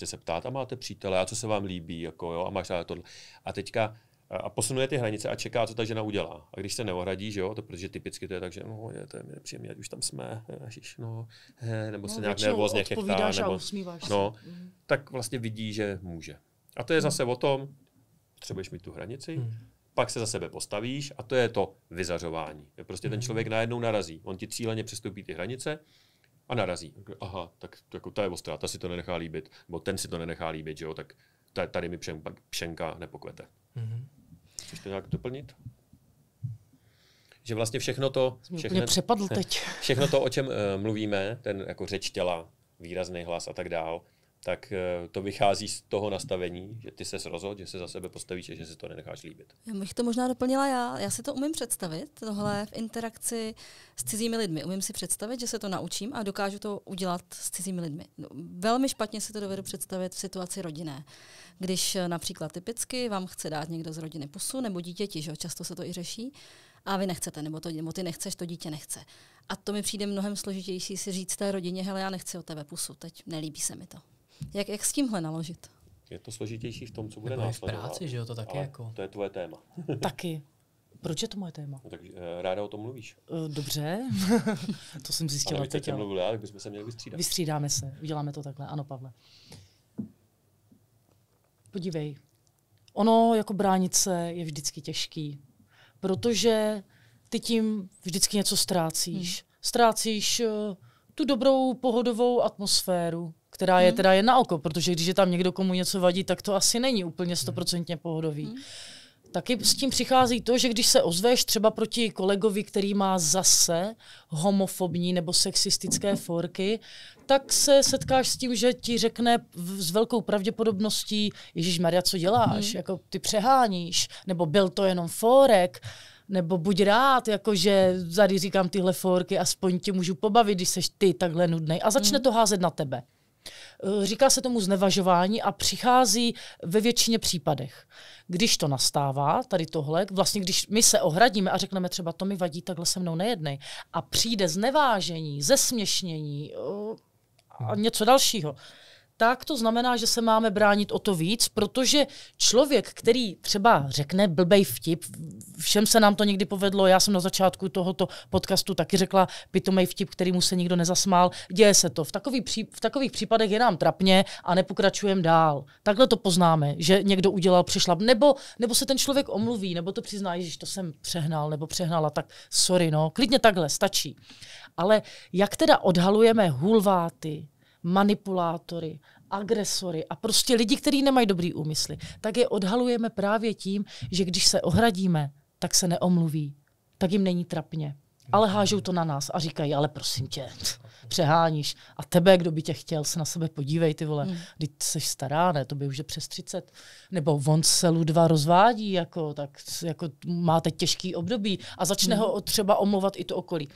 se ptát, a máte přítele, a co se vám líbí, jako, jo, a máš tohle. A teďka a posunuje ty hranice a čeká, co ta žena udělá. A když se neohradí, že jo, to protože typicky to je tak, že no, to je mi nepříjemné, ať už tam jsme, ježiš, nebo se nějak nervózně chechtá, nebo tak vlastně vidí, že může. A to je zase o tom, potřebuješ mít tu hranici, pak se za sebe postavíš a to je to vyzařování. Prostě ten člověk najednou narazí. On ti cíleně přestoupí ty hranice a narazí. Aha, tak jako ta je ostrá, ta si to nenechá líbit, nebo ten si to nenechá líbit, že jo, tak tady mi pšenka nepokvete. Chceš to nějak doplnit? Že vlastně všechno to... přepadl teď. Všechno to, o čem mluvíme, ten jako řeč těla, výrazný hlas a tak dál, tak to vychází z toho nastavení, že ty ses rozhodl, že se za sebe postavíš a že si to nenecháš líbit. Já bych to možná doplnila já. Já si to umím představit, tohle v interakci s cizími lidmi. Umím si představit, že se to naučím a dokážu to udělat s cizími lidmi. Velmi špatně si to dovedu představit v situaci rodinné. Když například typicky vám chce dát někdo z rodiny pusu nebo dítěti, že často se to i řeší, a vy nechcete, nebo ty nechceš, to dítě nechce. A to mi přijde mnohem složitější si říct té rodině, hele, já nechci od tebe pusu, teď nelíbí se mi to. Jak s tímhle naložit? Je to složitější v tom, co bude následovat. V práci, že jo, to taky jako. To je tvoje téma. Taky. Proč je to moje téma? No, tak ráda o tom mluvíš. Dobře, to jsem zjistila. Ale teď mluvil já, tak bychom se měli vystřídat. Vystřídáme se, uděláme to takhle. Ano, Pavle. Podívej, ono jako bránit se je vždycky těžký, protože ty tím vždycky něco ztrácíš. Ztrácíš tu dobrou pohodovou atmosféru, která je teda jen na oko, protože když je tam někdo, komu něco vadí, tak to asi není úplně 100% pohodový. taky s tím přichází to, že když se ozveš třeba proti kolegovi, který má zase homofobní nebo sexistické fórky, tak se setkáš s tím, že ti řekne s velkou pravděpodobností, Ježišmarja, co děláš, jako ty přeháníš, nebo byl to jenom fórek, nebo buď rád, jakože tady říkám tyhle fórky, aspoň tě můžu pobavit, když seš ty takhle nudnej. A začne to házet na tebe. Říká se tomu znevažování a přichází ve většině případech. Když to nastává, tady tohle, vlastně když my se ohradíme a řekneme třeba, to mi vadí, takhle se mnou nejednej, a přijde znevážení, zesměšnění a něco dalšího, tak to znamená, že se máme bránit o to víc, protože člověk, který třeba řekne blbej vtip, všem se nám to někdy povedlo, já jsem na začátku tohoto podcastu taky řekla pitomej vtip, kterýmu se nikdo nezasmál, děje se to. V takových případech je nám trapně a nepokračujeme dál. Takhle to poznáme, že někdo udělal přešlap, nebo se ten člověk omluví, nebo to přizná, že to jsem přehnal nebo přehnala, tak sorry, no, klidně takhle, stačí. Ale jak teda odhalujeme hulváty, manipulátory, agresory a prostě lidi, kteří nemají dobrý úmysly, tak je odhalujeme právě tím, že když se ohradíme, tak se neomluví, tak jim není trapně. Ale hážou to na nás a říkají, ale prosím tě, přeháníš. A tebe, kdo by tě chtěl, se na sebe podívej, ty vole. Když jsi stará, ne, to by už je přes 30. Nebo on se Ludva rozvádí, tak má teď těžký období a začne ho třeba omlouvat i to okolí.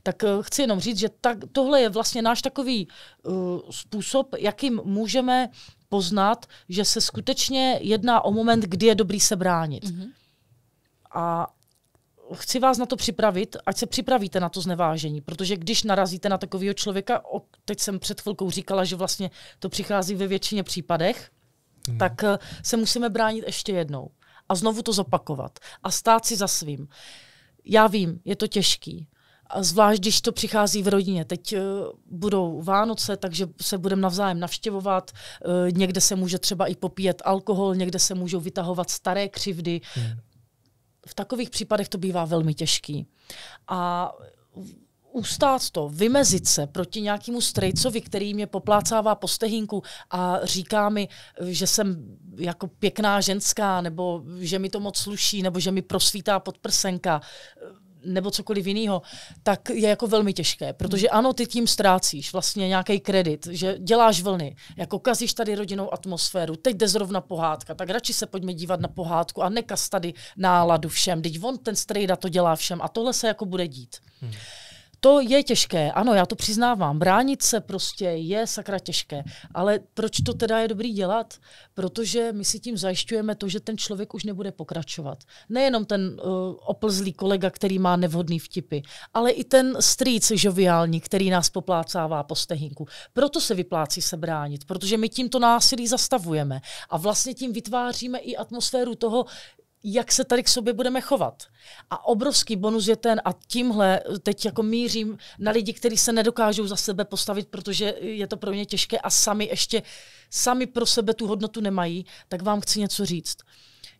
Tak chci jenom říct, že tohle je vlastně náš takový způsob, jakým můžeme poznat, že se skutečně jedná o moment, kdy je dobrý se bránit. A chci vás na to připravit, ať se připravíte na to znevážení, protože když narazíte na takového člověka, teď jsem před chvilkou říkala, že vlastně to přichází ve většině případech, tak se musíme bránit ještě jednou a znovu to zopakovat a stát si za svým. Já vím, je to těžký. A zvlášť, když to přichází v rodině. Teď budou Vánoce, takže se budeme navzájem navštěvovat. Někde se může třeba i popíjet alkohol, někde se můžou vytahovat staré křivdy. V takových případech to bývá velmi těžký. A ustát to, vymezit se proti nějakému strejcovi, který mě poplácává po stehínku a říká mi, že jsem jako pěkná ženská, nebo že mi to moc sluší, nebo že mi prosvítá podprsenka, nebo cokoliv jiného, tak je jako velmi těžké, protože ano, ty tím ztrácíš vlastně nějaký kredit, že děláš vlny, jako kazíš tady rodinnou atmosféru, teď jde zrovna pohádka, tak radši se pojďme dívat na pohádku a nekaz tady náladu všem, teď on ten strejda to dělá všem a tohle se jako bude dít. To je těžké, ano, já to přiznávám. Bránit se prostě je sakra těžké. Ale proč to teda je dobrý dělat? Protože my si tím zajišťujeme to, že ten člověk už nebude pokračovat. Nejenom ten oplzlý kolega, který má nevhodný vtipy, ale i ten strýc žoviální, který nás poplácává po stehínku. Proto se vyplácí se bránit, protože my tímto násilí zastavujeme. A vlastně tím vytváříme i atmosféru toho, jak se tady k sobě budeme chovat. A obrovský bonus je ten, a tímhle teď jako mířím na lidi, kteří se nedokážou za sebe postavit, protože je to pro ně těžké a sami pro sebe tu hodnotu nemají, tak vám chci něco říct.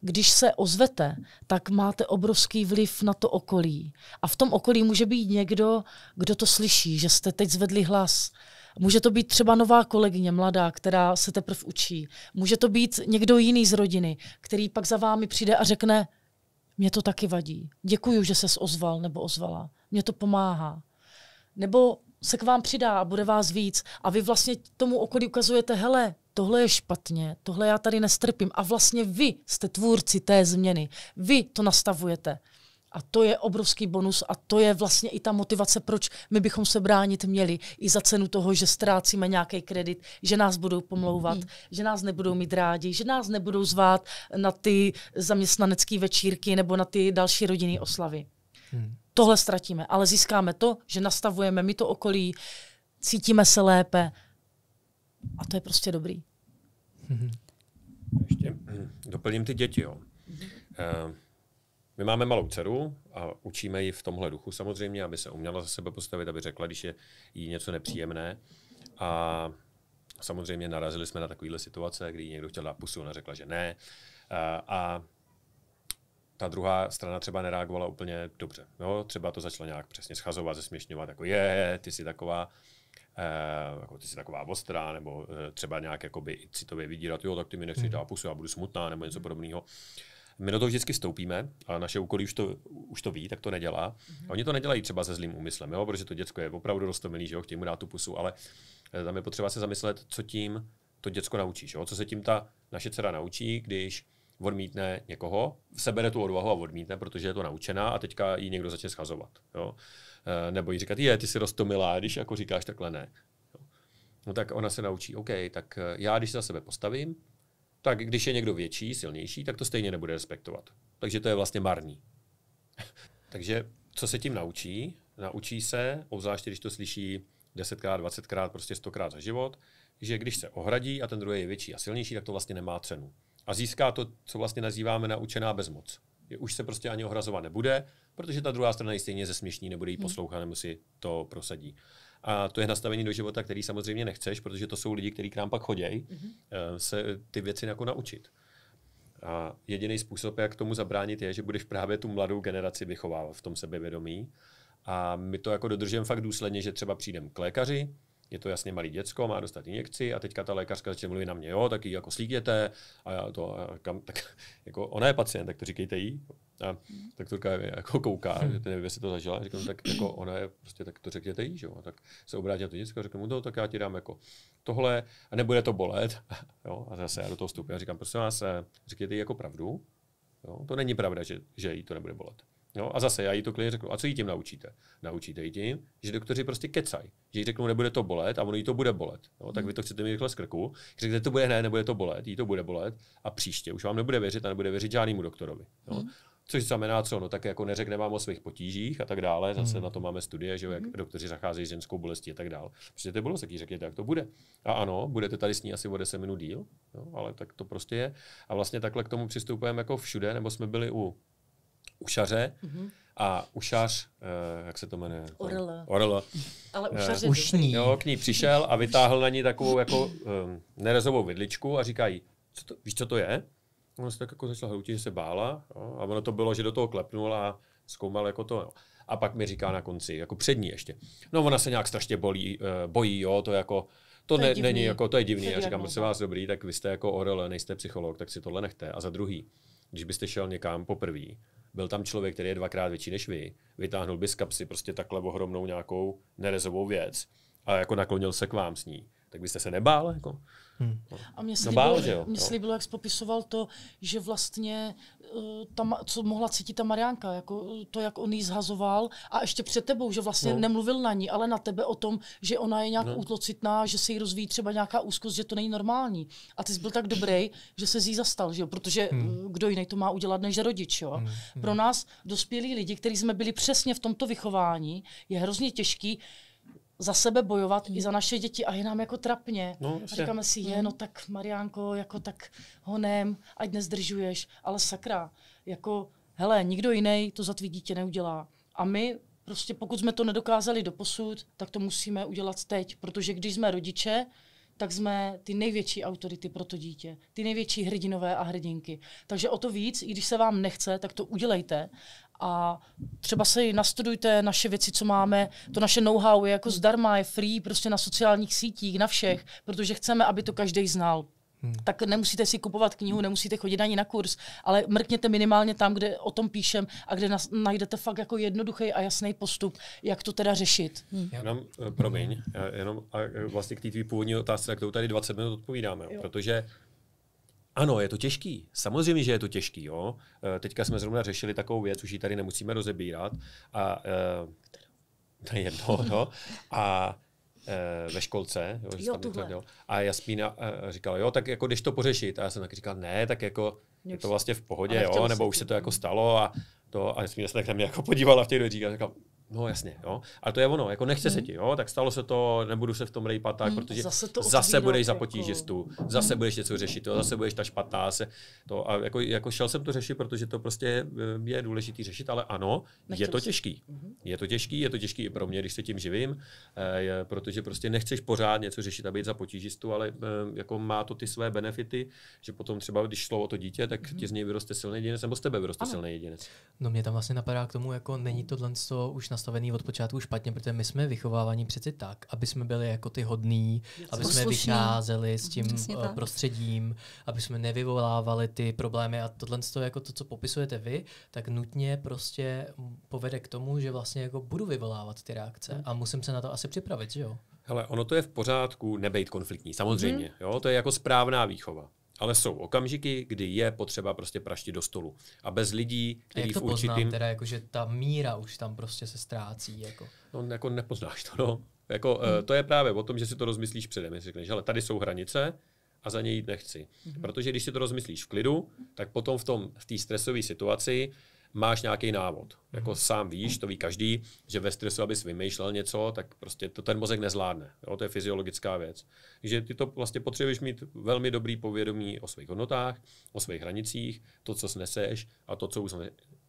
Když se ozvete, tak máte obrovský vliv na to okolí. A v tom okolí může být někdo, kdo to slyší, že jste teď zvedli hlas. Může to být třeba nová kolegyně, mladá, která se teprve učí. Může to být někdo jiný z rodiny, který pak za vámi přijde a řekne, mě to taky vadí. Děkuju, že ses ozval nebo ozvala. Mě to pomáhá. Nebo se k vám přidá a bude vás víc. A vy vlastně tomu okolí ukazujete, hele, tohle je špatně, tohle já tady nestrpím. A vlastně vy jste tvůrci té změny. Vy to nastavujete. A to je obrovský bonus a to je vlastně i ta motivace, proč my bychom se bránit měli. I za cenu toho, že ztrácíme nějaký kredit, že nás budou pomlouvat, že nás nebudou mít rádi, že nás nebudou zvát na ty zaměstnanecké večírky nebo na ty další rodinné oslavy. Tohle ztratíme, ale získáme to, že nastavujeme my to okolí, cítíme se lépe a to je prostě dobrý. Ještě doplním ty děti, jo. My máme malou dceru a učíme ji v tomhle duchu samozřejmě, aby se uměla za sebe postavit, aby řekla, když je jí něco nepříjemné. A samozřejmě narazili jsme na takovéhle situace, kdy jí někdo chtěl dát pusu, ona řekla, že ne. A ta druhá strana třeba nereagovala úplně dobře. No, třeba to začalo nějak přesně schazovat, zesměšňovat, jako ty jsi taková ostrá, nebo třeba nějak jakoby citově vydírat, jo, tak ty mi nechceš dát pusu, já budu smutná, nebo něco podobného. My do toho vždycky vstoupíme, a naše úkoly už to ví, tak to nedělá. A oni to nedělají třeba se zlým úmyslem, jo? Protože to děcko je opravdu roztomilý, že jo? Chtějí mu dát tu pusu, ale tam je potřeba se zamyslet, co tím to děcko naučíš. Jo? Co se tím ta naše dcera naučí, když odmítne někoho, sebere tu odvahu a odmítne, protože je to naučená a teďka jí někdo začne schazovat. Jo? Nebo jí říkat, ty jsi roztomilá, když jako říkáš takhle ne. Jo? No tak ona se naučí, OK, tak já když se za sebe postavím, tak když je někdo větší, silnější, tak to stejně nebude respektovat. Takže to je vlastně marný. Takže co se tím naučí? Naučí se, obzvláště když to slyší 10krát, 20krát, prostě 100krát za život, že když se ohradí a ten druhý je větší a silnější, tak to vlastně nemá cenu. A získá to, co vlastně nazýváme naučená bezmoc. Už se prostě ani ohrazovat nebude, protože ta druhá strana je stejně zesměšní, nebude jí poslouchat, nebo si to prosadí. A to je nastavení do života, který samozřejmě nechceš, protože to jsou lidi, kteří k nám pak chodějí, se ty věci jako naučit. A jediný způsob, jak tomu zabránit, je, že budeš právě tu mladou generaci vychovávat v tom sebevědomí. A my to jako dodržujeme fakt důsledně, že třeba přijdeme k lékaři, je to jasně malý děcko, má dostat injekci a teďka ta lékařka začne mluvit na mě, jo, tak ji jako slíkněte a já to, tak jako ona je pacient, tak to říkejte jí. A tak to jako kouká, že ty nevím, jestli to zažila, říkám, tak jako ona je prostě, tak to řekněte jí, že jo. A tak se obrátí na to děcko a řeknu mu to, tak já ti dám jako tohle a nebude to bolet. Jo, a zase já do toho vstupím a říkám, prosím vás, řekněte jí jako pravdu. Jo, to není pravda, že jí to nebude bolet. Jo, a zase já jí to klidně řeknu, a co jí tím naučíte? Naučíte jí tím, že doktoři prostě kecají. Že jí řeknou, nebude to bolet a ono jí to bude bolet. Jo, tak vy to chcete mít rychle z krku. Řeknete, to bude ne, nebude to bolet, jí to bude bolet a příště už vám nebude věřit a nebude věřit žádnému doktorovi. Jo. Což znamená co? No tak jako neřekne vám o svých potížích a tak dále. Zase na to máme studie, že jak doktoři zacházejí s ženskou bolestí a tak dále. Prostě to bylo, tak jí řekněte, jak to bude. A ano, budete tady s ní asi o 10 minut díl, jo, ale tak to prostě je. A vlastně takhle k tomu přistupujeme jako všude, nebo jsme byli u ušaře a ušař, jak se to jmenuje? Orl. Ale ušař ušní. Jo, k ní přišel a vytáhl na ní takovou jako nerezovou vidličku a říká jí, víš, co to je? Ona se tak jako začala hroutit, že se bála, jo, a ono to bylo, že do toho klepnul a zkoumal jako to. Jo. A pak mi říká na konci, jako před ní ještě, no ona se nějak strašně bojí, jo, to jako, to není jako, to je divný. Já říkám, prosím vás, dobrý, tak vy jste jako orel, nejste psycholog, tak si tohle nechte. A za druhý, když byste šel někam poprvé, byl tam člověk, který je 2krát větší než vy, vytáhnul by z kapsy prostě takhle ohromnou nějakou nerezovou věc a jako naklonil se k vám s ní, tak byste se nebál? Jako? A mě slíbilo, jak jsi popisoval to, že vlastně co mohla cítit ta Mariánka, jako to, jak on jí zhazoval a ještě před tebou, že vlastně nemluvil na ní, ale na tebe o tom, že ona je nějak útlocitná, že se jí rozvíjí třeba nějaká úzkost, že to není normální. A ty jsi byl tak dobrý, že se jí zastal, že jo? Protože kdo jiný to má udělat než rodič. Jo? Pro nás dospělí lidi, kteří jsme byli přesně v tomto vychování, je hrozně těžký za sebe bojovat i za naše děti a je nám jako trapně. A říkáme si, no tak Mariánko, jako tak honem, ať nezdržuješ, ale sakra, jako hele, nikdo jiný to za tvý dítě neudělá. A my prostě pokud jsme to nedokázali doposud, tak to musíme udělat teď, protože když jsme rodiče, tak jsme ty největší autority pro to dítě, ty největší hrdinové a hrdinky. Takže o to víc, i když se vám nechce, tak to udělejte. A třeba si nastudujte naše věci, co máme, to naše know-how je jako zdarma, je free prostě na sociálních sítích, na všech, protože chceme, aby to každý znal. Tak nemusíte si kupovat knihu, nemusíte chodit ani na kurz, ale mrkněte minimálně tam, kde o tom píšem a kde najdete fakt jako jednoduchý a jasný postup, jak to teda řešit. Promiň, jenom vlastně k té tvý původní otázce, na kterou tady 20 minut odpovídáme, protože ano, je to těžký. Samozřejmě, že je to těžký. Jo? Teďka jsme zrovna řešili takovou věc, už ji tady nemusíme rozebírat. A to je jedno. No? A ve školce. Jo, a Jasmína říkala, jo, tak jako když to pořešit. A já jsem taky říkal, ne, tak jako je to vlastně v pohodě, jo, nebo už se to jako stalo. A Jasmína se tak na mě jako podívala v těch dveřích a říkala, no jasně, jo. Ale to je ono, jako nechce se ti, jo, tak stalo se to, nebudu se v tom rejpat tak, protože zase budeš za potížistu, zase budeš něco řešit, jo, zase budeš ta špatná, a jako šel jsem to řešit, protože to prostě je důležitý řešit, ale ano, je to těžký. Je to těžký i pro mě, když se tím živím, protože prostě nechceš pořád něco řešit a být za potížistu, ale jako má to ty své benefity, že potom třeba, když šlo o to dítě, tak ti z něj vyroste silný jedinec, nebo z tebe vyroste silný jedinec. No mě tam vlastně napadá k tomu, jako není tohle už nastavený od počátku špatně, protože my jsme vychováváni přeci tak, aby jsme byli jako ty hodní, aby jsme Poslušní. vycházeli s tím Přesně tak. prostředím, aby jsme nevyvolávali ty problémy a tohle jako to, co popisujete vy, tak nutně prostě povede k tomu, že vlastně jako budu vyvolávat ty reakce a musím se na to asi připravit, že jo? Hele, ono to je v pořádku nebejt konfliktní, samozřejmě. Jo? To je jako správná výchova. Ale jsou okamžiky, kdy je potřeba prostě praštit do stolu. A bez lidí, A kteří jak to v určitým... poznám teda, jako, že ta míra už tam prostě se ztrácí, jako. No, jako nepoznáš to, no. Jako, to je právě o tom, že si to rozmyslíš předem. Jestli řekneš, ale tady jsou hranice a za ně jít nechci. Protože když si to rozmyslíš v klidu, tak potom v té stresové situaci máš nějaký návod. Jako sám víš, to ví každý, že ve stresu, abys vymýšlel něco, tak prostě to ten mozek nezvládne. Jo? To je fyziologická věc. Takže ty to vlastně potřebuješ mít velmi dobrý povědomí o svých hodnotách, o svých hranicích, to, co sneseš a to, co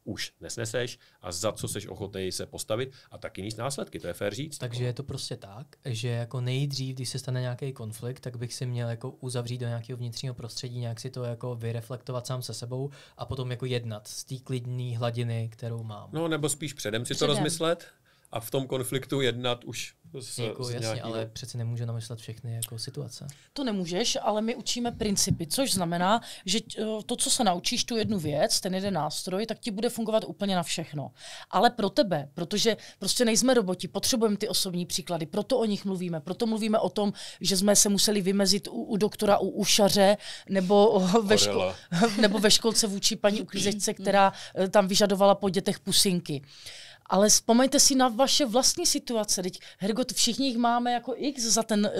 už nesneseš a za co seš ochotný se postavit a taky níst následky, to je fér říct. Takže je to prostě tak, že jako nejdřív, když se stane nějaký konflikt, tak bych si měl jako uzavřít do nějakého vnitřního prostředí, nějak si to jako vyreflektovat sám se sebou a potom jako jednat z té klidné hladiny, kterou mám. No nebo spíš předem si to rozmyslet a v tom konfliktu jednat už jako jasně, ale přeci nemůžu namyslet všechny jako situace. To nemůžeš, ale my učíme principy, což znamená, že to, co se naučíš, tu jednu věc, ten jeden nástroj, tak ti bude fungovat úplně na všechno. Ale pro tebe, protože prostě nejsme roboti, potřebujeme ty osobní příklady, proto o nich mluvíme, proto mluvíme o tom, že jsme se museli vymezit u doktora, u ušaře, nebo ve školce vůči paní uklízečce, která tam vyžadovala po dětech pusinky. Ale vzpomeňte si na vaše vlastní situace. Teď, Hergot, všichni jich máme jako x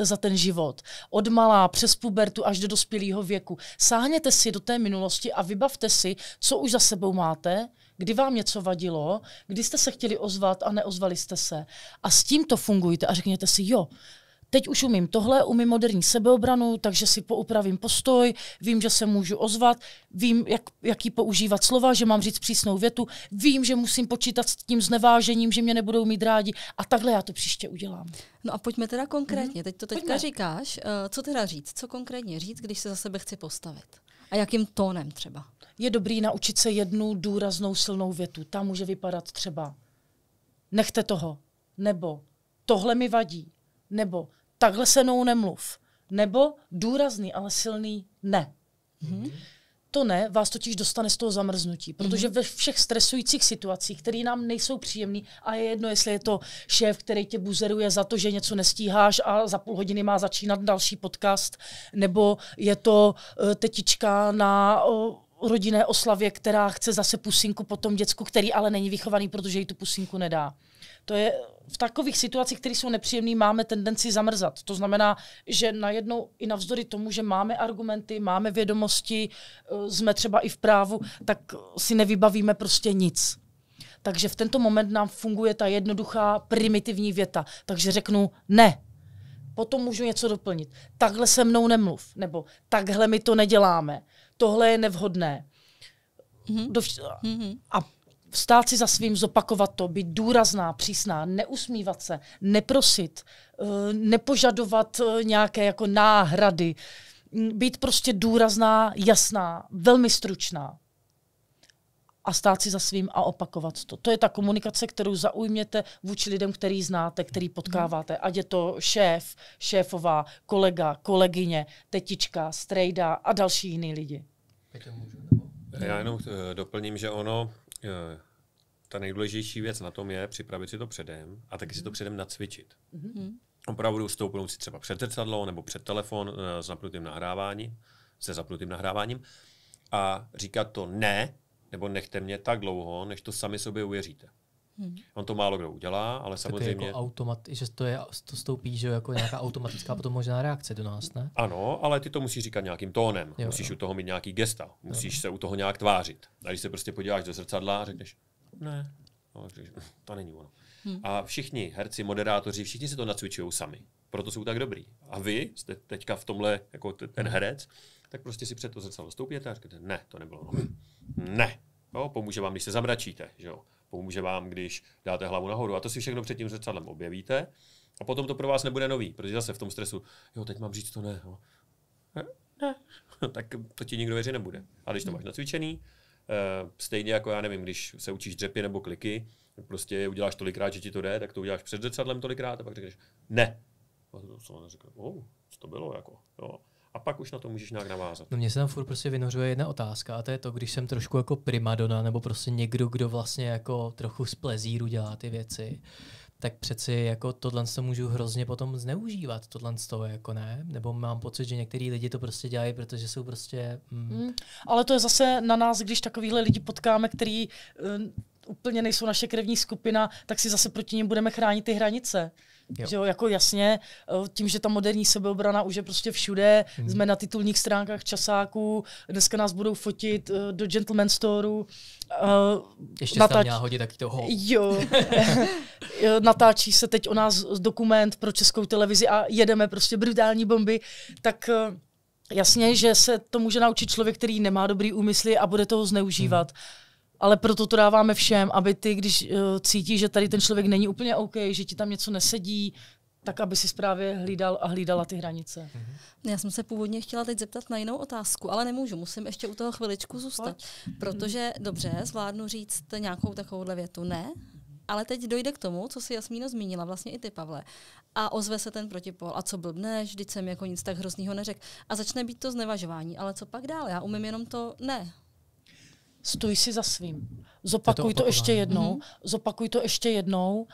za ten život. Od malá přes pubertu až do dospělého věku. Sáhněte si do té minulosti a vybavte si, co už za sebou máte, kdy vám něco vadilo, kdy jste se chtěli ozvat a neozvali jste se. A s tímto fungujte a řekněte si, jo, teď už umím tohle, umím moderní sebeobranu, takže si poupravím postoj, vím, že se můžu ozvat, vím, jaký používat slova, že mám říct přísnou větu, vím, že musím počítat s tím znevážením, že mě nebudou mít rádi a takhle já to příště udělám. No a pojďme teda konkrétně. Teď to teďka říkáš. Co teda říct? Co konkrétně říct, když se za sebe chci postavit? A jakým tónem třeba? Je dobrý naučit se jednu důraznou silnou větu. Ta může vypadat třeba nechte toho, nebo tohle mi vadí, nebo takhle se mnou nemluv. Nebo důrazný, ale silný ne. To ne vás totiž dostane z toho zamrznutí, protože ve všech stresujících situacích, které nám nejsou příjemný, a je jedno, jestli je to šéf, který tě buzeruje za to, že něco nestíháš a za půl hodiny má začínat další podcast, nebo je to tetička na rodinné oslavě, která chce zase pusinku po tom děcku, který ale není vychovaný, protože jí tu pusinku nedá. To je v takových situacích, které jsou nepříjemné, máme tendenci zamrzat. To znamená, že najednou i navzdory tomu, že máme argumenty, máme vědomosti, jsme třeba i v právu, tak si nevybavíme prostě nic. Takže v tento moment nám funguje ta jednoduchá primitivní věta. Takže řeknu ne. Potom můžu něco doplnit. Takhle se mnou nemluv. Nebo takhle my to neděláme. Tohle je nevhodné. A stát si za svým, zopakovat to, být důrazná, přísná, neusmívat se, neprosit, nepožadovat nějaké jako náhrady, být prostě důrazná, jasná, velmi stručná a stát si za svým a opakovat to. To je ta komunikace, kterou zaujměte vůči lidem, který znáte, který potkáváte. Ať je to šéf, šéfová, kolega, kolegyně, tetička, strejda a další jiný lidi. Já jenom doplním, že ta nejdůležitější věc na tom je připravit si to předem a taky si to předem nacvičit. Opravdu stoupnout si třeba před zrcadlo nebo před telefon se zapnutým nahráváním a říkat to ne, nebo nechte mě tak dlouho, než to sami sobě uvěříte. On to málo kdo udělá, ale samozřejmě... Jako že to stoupí, že jako nějaká automatická potom možná reakce do nás, ne? Ano, ale ty to musíš říkat nějakým tónem. Musíš u toho mít nějaký gesta. Musíš se u toho nějak tvářit. A když se prostě podíváš do zrcadla a řekneš, ne, to není ono. A všichni herci, moderátoři, všichni si to nacvičují sami. Proto jsou tak dobrý. A vy jste teďka v tomhle jako ten herec, tak prostě si před to zrcadlo stoupíte a říkáte, ne, to nebylo ono. Ne. Jo, pomůže vám, když se zamračíte. Že jo? Pomůže vám, když dáte hlavu nahoru. A to si všechno před tím zrcadlem objevíte. A potom to pro vás nebude nový, protože zase v tom stresu, jo, teď mám říct to ne. Jo. Ne. Tak to ti nikdo věřit nebude. A když to máš nacvičený, stejně jako já nevím, když se učíš dřepy nebo kliky Prostě uděláš tolikrát, že ti to jde, tak to uděláš před zrcadlem tolikrát a pak řekneš ne. A to říká, co to bylo jako, jo. A pak už na to můžeš nějak navázat. No mně se tam furt prostě vynořuje jedna otázka a to je to, když jsem trošku jako primadona nebo prostě někdo, kdo vlastně jako trochu z plezíru dělá ty věci, tak přeci jako tohle to můžu hrozně potom zneužívat, tohle to jako ne, nebo mám pocit, že některý lidi to prostě dělají, protože jsou prostě... Ale to je zase na nás, když takovýhle lidi potkáme, který úplně nejsou naše krevní skupina, tak si zase proti nim budeme chránit ty hranice. Že jo, jako jasně, tím, že ta moderní sebeobrana už je prostě všude, jsme na titulních stránkách časáků, dneska nás budou fotit do Gentleman Storeu. Ještě jsi tam měla hodit taky toho. Jo. Natáčí se teď o nás dokument pro Českou televizi a jedeme prostě brutální bomby, tak jasně, že se to může naučit člověk, který nemá dobrý úmysly a bude toho zneužívat. Ale proto to dáváme všem, aby ty, když cítíš, že tady ten člověk není úplně OK, že ti tam něco nesedí, tak aby si právě hlídal a hlídala ty hranice. Já jsem se původně chtěla teď zeptat na jinou otázku, ale nemůžu, musím ještě u toho chviličku zůstat. Protože dobře, zvládnu říct nějakou takovouhle větu, ne, ale teď dojde k tomu, co si Jasmíno zmínila, vlastně i ty, Pavle. A ozve se ten protipol. A co blbneš, vždyť jsem jako nic tak hroznýho neřekl. A začne být to znevažování. Ale co pak dál? Já umím jenom to ne. Stoj si za svým. Zopakuj to ještě jednou. Zopakuj to ještě jednou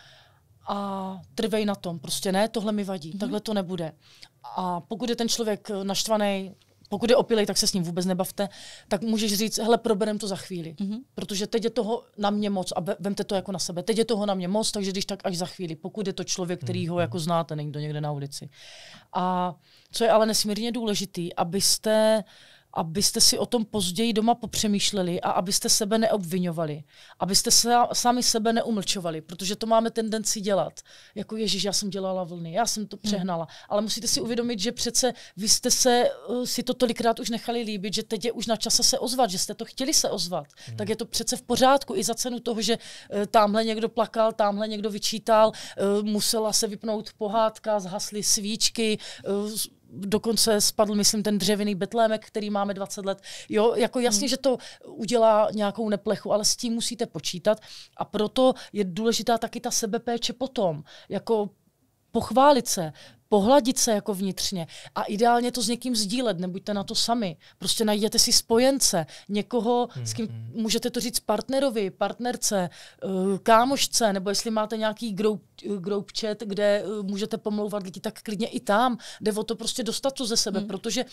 a trvej na tom. Prostě ne, tohle mi vadí. Takhle to nebude. A pokud je ten člověk naštvaný, pokud je opilej, tak se s ním vůbec nebavte, tak můžeš říct, hele, proberem to za chvíli. Protože teď je toho na mě moc a vemte to jako na sebe. Teď je toho na mě moc, takže když tak až za chvíli. Pokud je to člověk, který ho jako znáte, není to někde na ulici. A co je ale nesmírně důležitý, abyste si o tom později doma popřemýšleli a abyste sebe neobviňovali. Abyste sami sebe neumlčovali, protože to máme tendenci dělat. Jako Ježíš, já jsem dělala vlny, já jsem to přehnala. Ale musíte si uvědomit, že přece vy jste si to tolikrát už nechali líbit, že teď je už na čase se ozvat, že jste to chtěli se ozvat. Tak je to přece v pořádku i za cenu toho, že tamhle někdo plakal, tamhle někdo vyčítal, musela se vypnout pohádka, zhasly svíčky, dokonce spadl, myslím, ten dřevěný betlémek, který máme 20 let. Jo, jako jasně, že to udělá nějakou neplechu, ale s tím musíte počítat a proto je důležitá taky ta sebepéče potom. Jako pochválit se, pohladit se jako vnitřně a ideálně to s někým sdílet, nebuďte na to sami. Prostě najděte si spojence, někoho, s kým můžete to říct partnerovi, partnerce, kámošce, nebo jestli máte nějaký group chat, kde můžete pomlouvat lidi, tak klidně i tam. Jde o to prostě dostat to ze sebe, protože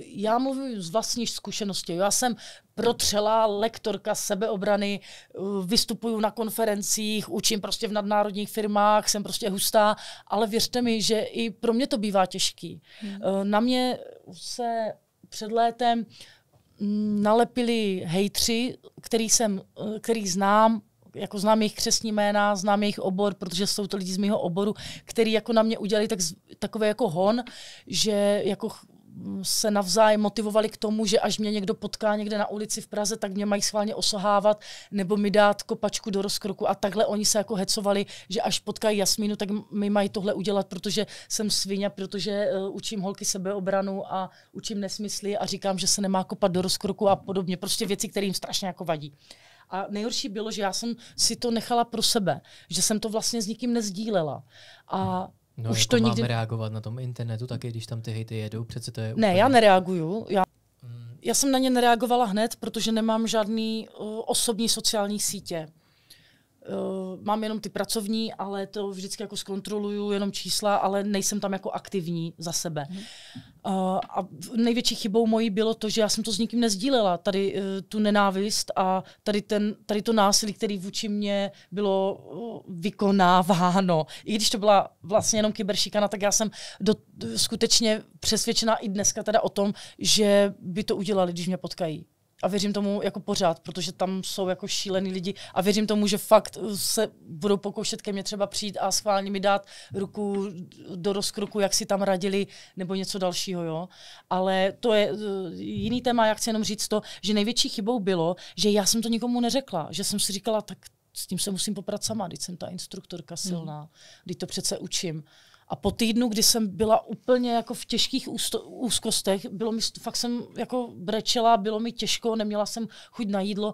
já mluvím z vlastní zkušenosti. Já jsem protřelá lektorka sebeobrany, vystupuju na konferencích, učím prostě v nadnárodních firmách, jsem prostě hustá, ale věřte mi, že i pro mě to bývá těžký. Na mě se před létem nalepili hejtři, který znám, jako znám jejich křestní jména, znám jejich obor, protože jsou to lidi z mého oboru, který jako na mě udělali takové jako hon, že jako se navzájem motivovali k tomu, že až mě někdo potká někde na ulici v Praze, tak mě mají schválně osahávat nebo mi dát kopačku do rozkroku a takhle oni se jako hecovali, že až potkají Jasmínu, tak mi mají tohle udělat, protože jsem svině, protože učím holky sebeobranu a učím nesmysly a říkám, že se nemá kopat do rozkroku a podobně. Prostě věci, které jim strašně jako vadí. A nejhorší bylo, že já jsem si to nechala pro sebe, že jsem to vlastně s nikým nezdílela. A no, už jako to máme reagovat na tom internetu taky, když tam ty hejty jedou, přece to je úplně... Ne, já nereaguju. Já jsem na ně nereagovala hned, protože nemám žádný osobní sociální sítě. Mám jenom ty pracovní, ale to vždycky jako zkontroluju, jenom čísla, ale nejsem tam jako aktivní za sebe. A největší chybou mojí bylo to, že já jsem to s nikým nezdílela, tady tu nenávist a tady to násilí, které vůči mě bylo vykonáváno. I když to byla vlastně jenom kyberšikana, tak já jsem skutečně přesvědčená i dneska teda o tom, že by to udělali, když mě potkají. A věřím tomu jako pořád, protože tam jsou jako šílený lidi a věřím tomu, že fakt se budou pokoušet ke mně třeba přijít a schválně mi dát ruku do rozkroku, jak si tam radili, nebo něco dalšího, jo. Ale to je jiný téma, já chci jenom říct to, že největší chybou bylo, že já jsem to nikomu neřekla, že jsem si říkala, tak s tím se musím poprat sama, když jsem ta instruktorka silná, když to přece učím. A po týdnu, kdy jsem byla úplně jako v těžkých úzkostech, fakt jsem jako brečela, bylo mi těžko, neměla jsem chuť na jídlo,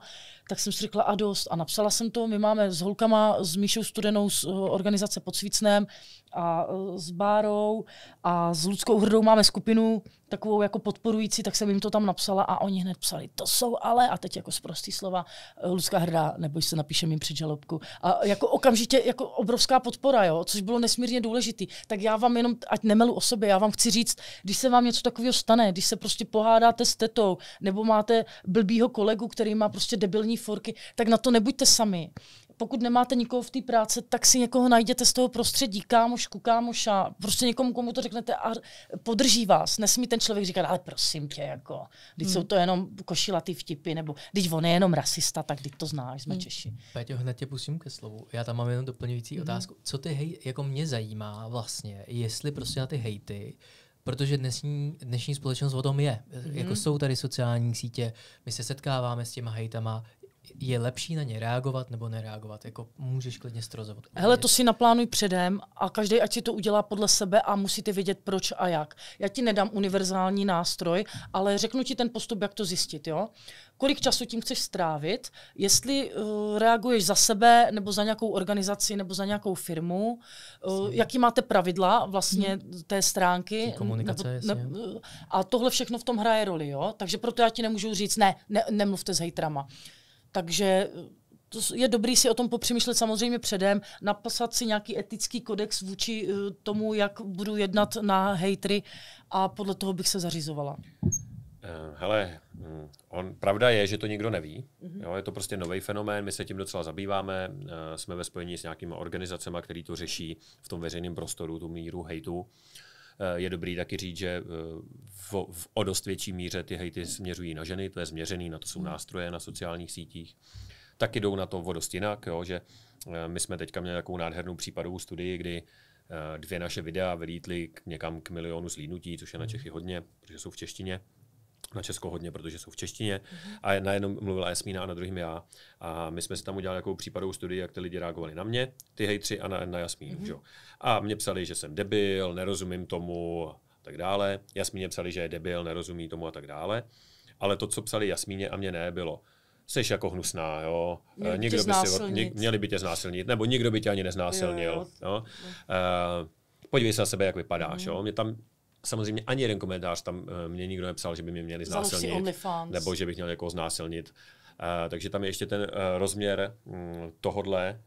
tak jsem si řekla a dost. A napsala jsem to, my máme s holkama, s Míšou Studenou z organizace Pod Svícnem a s Bárou a s Ludskou Hrdou máme skupinu takovou jako podporující, tak jsem jim to tam napsala a oni hned psali, to jsou ale, a teď jako sprostý slova, Ludská Hrdá, neboj se, napíšem jim předžalobku. A jako okamžitě jako obrovská podpora, jo, což bylo nesmírně důležitý. Tak já vám jenom, ať nemelu o sobě, já vám chci říct, když se vám něco takového stane, když se prostě pohádáte s tetou, nebo máte blbýho kolegu, který má prostě debilní forky, tak na to nebuďte sami. Pokud nemáte nikoho v té práci, tak si někoho najděte z toho prostředí, kámošku, kámoša, prostě někomu, komu to řeknete a podrží vás. Nesmí ten člověk říkat, ale prosím tě, jako, když jsou to jenom košilatý vtipy, nebo když on je jenom rasista, tak když to znáš, jsme Češi. Péťo, hned tě pustím ke slovu. Já tam mám jenom doplňující otázku. Co ty jako mě zajímá vlastně, jestli prostě na ty hejty, protože dnešní společnost o tom je. Jako jsou tady sociální sítě, my se setkáváme s těma hejtama, je lepší na ně reagovat nebo nereagovat? Jako můžeš klidně strozovat. Hele, to si naplánuj předem a každý ať si to udělá podle sebe a musíte vědět proč a jak. Já ti nedám univerzální nástroj, ale řeknu ti ten postup, jak to zjistit. Jo? Kolik času tím chceš strávit, jestli reaguješ za sebe nebo za nějakou organizaci nebo za nějakou firmu, jaký máte pravidla vlastně té stránky. Komunikace, a tohle všechno v tom hraje roli. Jo? Takže proto já ti nemůžu říct, nemluvte s hejtrama. Takže je dobrý si o tom popřemýšlet samozřejmě předem, napsat si nějaký etický kodex vůči tomu, jak budu jednat na hejtry a podle toho bych se zařizovala. Hele, pravda je, že to nikdo neví. Jo, je to prostě nový fenomén, my se tím docela zabýváme, jsme ve spojení s nějakými organizacemi, které to řeší v tom veřejném prostoru, tu míru hejtu. Je dobrý taky říct, že o dost větší míře ty hejty směřují na ženy, to je změřený, na to jsou nástroje na sociálních sítích. Taky jdou na to o dost jinak, jo, že my jsme teďka měli takovou nádhernou případovou studii, kdy 2 naše videa vylítly někam k 1 milionu zhlídnutí, což je na Čechy hodně, protože jsou v češtině. Na Česko hodně, protože jsou v češtině. A na jednom mluvila Jasmína a na druhém já. A my jsme si tam udělali takovou případovou studii, jak ty lidi reagovali na mě, ty hejtři, a na Jasmínu. Že? A mě psali, že jsem debil, nerozumím tomu a tak dále. Jasmíně psali, že je debil, nerozumí tomu a tak dále. Ale to, co psali Jasmíně a mě ne, bylo, seš jako hnusná, jo. Měli by tě znásilnit, nebo nikdo by tě ani neznásilnil. Jo. Podívej se na sebe, jak vypadáš. Jo. Mě tam samozřejmě ani jeden komentář tam mě nikdo nepsal, že by mě měli znásilnit, nebo že bych měl někoho znásilnit. Takže tam je ještě ten rozměr tohodle,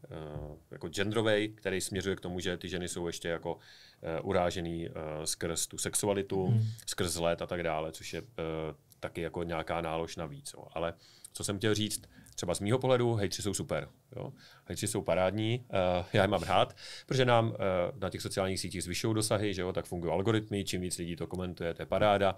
jako genderovej, který směřuje k tomu, že ty ženy jsou ještě jako urážený skrz tu sexualitu, skrz let a tak dále, což je taky jako nějaká nálož navíc. Jo. Ale co jsem chtěl říct, třeba z mýho pohledu, hejtři jsou super. Jo. Hejtři jsou parádní, já je mám rád, protože nám na těch sociálních sítích zvyšují dosahy, že jo, tak fungují algoritmy, čím víc lidí to komentuje, to je paráda.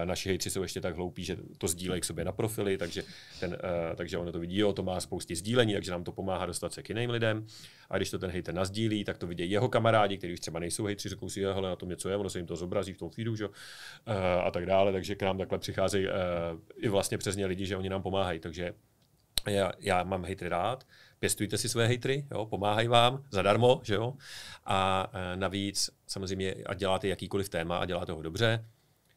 Naši hejtři jsou ještě tak hloupí, že to sdílejí k sobě na profily, takže ono to vidí, jo, to má spousty sdílení, takže nám to pomáhá dostat se k jiným lidem. A když to ten hejter nazdílí, tak to vidějí jeho kamarádi, kteří už třeba nejsou hejtři, řeknou si, hele, na tom něco je, ono se jim to zobrazí v tom feedu, že? A tak dále, takže k nám takhle přicházejí i vlastně přes ně lidi, že oni nám pomáhají, takže já mám hejtry rád, pěstujte si své hejtry, jo, pomáhají vám zadarmo, že jo, a navíc samozřejmě, ať děláte jakýkoliv téma a děláte ho dobře,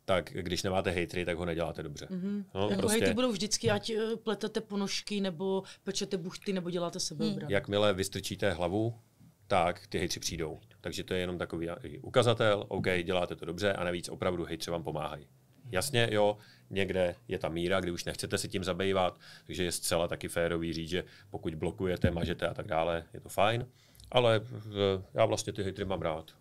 tak když nemáte hejtry, tak ho neděláte dobře. No, jako prostě hejtry budou vždycky, ať pletete ponožky, nebo pečete buchty, nebo děláte sebeobranu. Jakmile vystrčíte hlavu, tak ty hejtři přijdou. Takže to je jenom takový ukazatel, OK, děláte to dobře a navíc opravdu hejtři vám pomáhají. Jasně, jo, někde je ta míra, kdy už nechcete se tím zabývat, takže je zcela taky férový říct, že pokud blokujete, mažete a tak dále, je to fajn, ale já vlastně ty hejtry mám rád.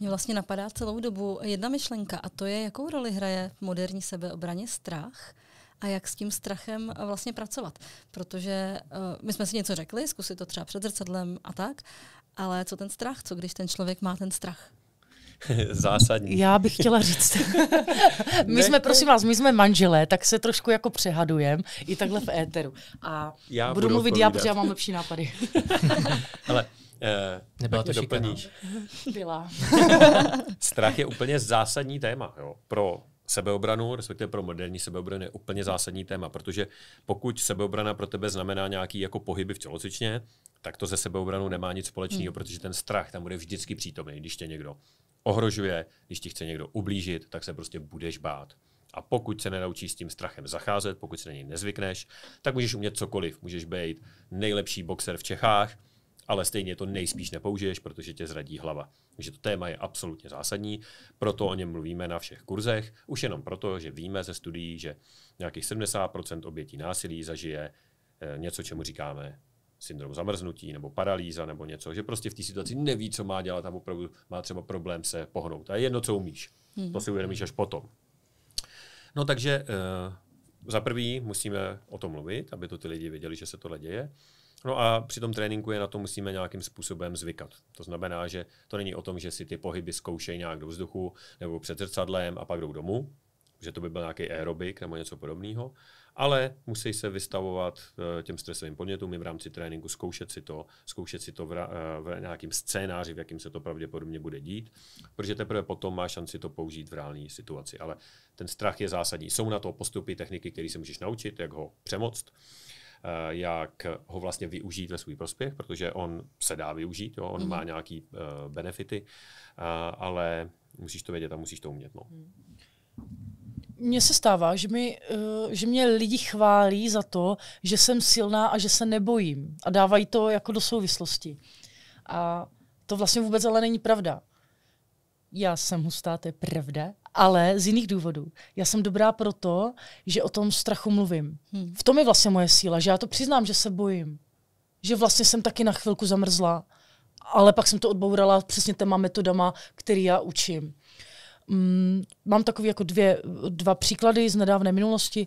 Mě vlastně napadá celou dobu jedna myšlenka a to je, jakou roli hraje v moderní sebeobraně strach a jak s tím strachem vlastně pracovat. Protože my jsme si něco řekli, zkusit to třeba před zrcadlem a tak, ale co ten strach, co když ten člověk má ten strach? Zásadní. Já bych chtěla říct. My jsme manželé, tak se trošku jako přehadujeme i takhle v éteru. A budu mluvit já, protože já mám lepší nápady. Ale nebyla to šikana. Byla. Strach je úplně zásadní téma, jo, pro sebeobranu, respektive pro moderní sebeobranu je úplně zásadní téma, protože pokud sebeobrana pro tebe znamená nějaký jako pohyby v tělocvičně, tak to ze sebeobranou nemá nic společného, protože ten strach tam bude vždycky přítomný. Když tě někdo ohrožuje, když ti chce někdo ublížit, tak se prostě budeš bát. A pokud se nenaučíš s tím strachem zacházet, pokud se na něj nezvykneš, tak můžeš umět cokoliv. Můžeš být nejlepší boxer v Čechách, ale stejně to nejspíš nepoužiješ, protože tě zradí hlava. Takže to téma je absolutně zásadní, proto o něm mluvíme na všech kurzech, už jenom proto, že víme ze studií, že nějakých 70% obětí násilí zažije něco, čemu říkáme syndrom zamrznutí nebo paralýza nebo něco, že prostě v té situaci neví, co má dělat a opravdu má třeba problém se pohnout. A je jedno, co umíš. To si uvědomíš až potom. No takže za prvý musíme o tom mluvit, aby to ty lidi věděli, že se tohle děje. No a při tom tréninku je na to musíme nějakým způsobem zvykat. To znamená, že to není o tom, že si ty pohyby zkoušejí nějak do vzduchu nebo před zrcadlem a pak jdou domů, že to by byl nějaký aerobik nebo něco podobného, ale musí se vystavovat těm stresovým podnětům i v rámci tréninku, zkoušet si to v nějakém scénáři, v jakém se to pravděpodobně bude dít, protože teprve potom má šanci to použít v reálné situaci. Ale ten strach je zásadní. Jsou na to postupy, techniky, které se můžeš naučit, jak ho přemoct, jak ho vlastně využít ve svůj prospěch, protože on se dá využít, jo? On má nějaký benefity, ale musíš to vědět a musíš to umět. No. Mně se stává, že mě lidi chválí za to, že jsem silná a že se nebojím. A dávají to jako do souvislosti. A to vlastně vůbec ale není pravda. Já jsem hustá, to je pravda, ale z jiných důvodů. Já jsem dobrá proto, že o tom strachu mluvím. V tom je vlastně moje síla, že já to přiznám, že se bojím. Že vlastně jsem taky na chvilku zamrzla, ale pak jsem to odbourala přesně těma metodama, který já učím. Mám takové jako dva příklady z nedávné minulosti.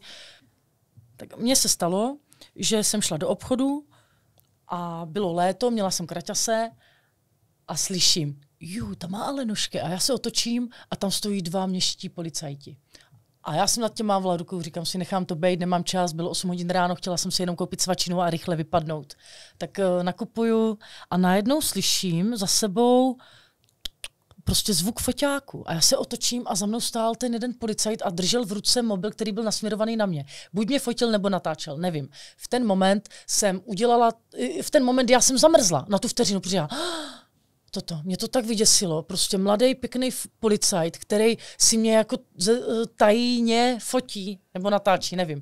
Tak mně se stalo, že jsem šla do obchodu a bylo léto, měla jsem kraťase a slyším, tam má ale nožky. A já se otočím a tam stojí 2 městští policajti. A já jsem nad tím mávla rukou, říkám si, nechám to bejt, nemám čas, bylo 8 hodin ráno, chtěla jsem si jenom koupit svačinu a rychle vypadnout. Tak nakupuju a najednou slyším za sebou prostě zvuk foťáku. A já se otočím a za mnou stál ten jeden policajt a držel v ruce mobil, který byl nasměrovaný na mě. Buď mě fotil, nebo natáčel, nevím. V ten moment já jsem zamrzla na tu vteřinu, protože já mě to tak vyděsilo. Prostě mladý, pěkný policajt, který si mě jako tajně fotí nebo natáčí, nevím.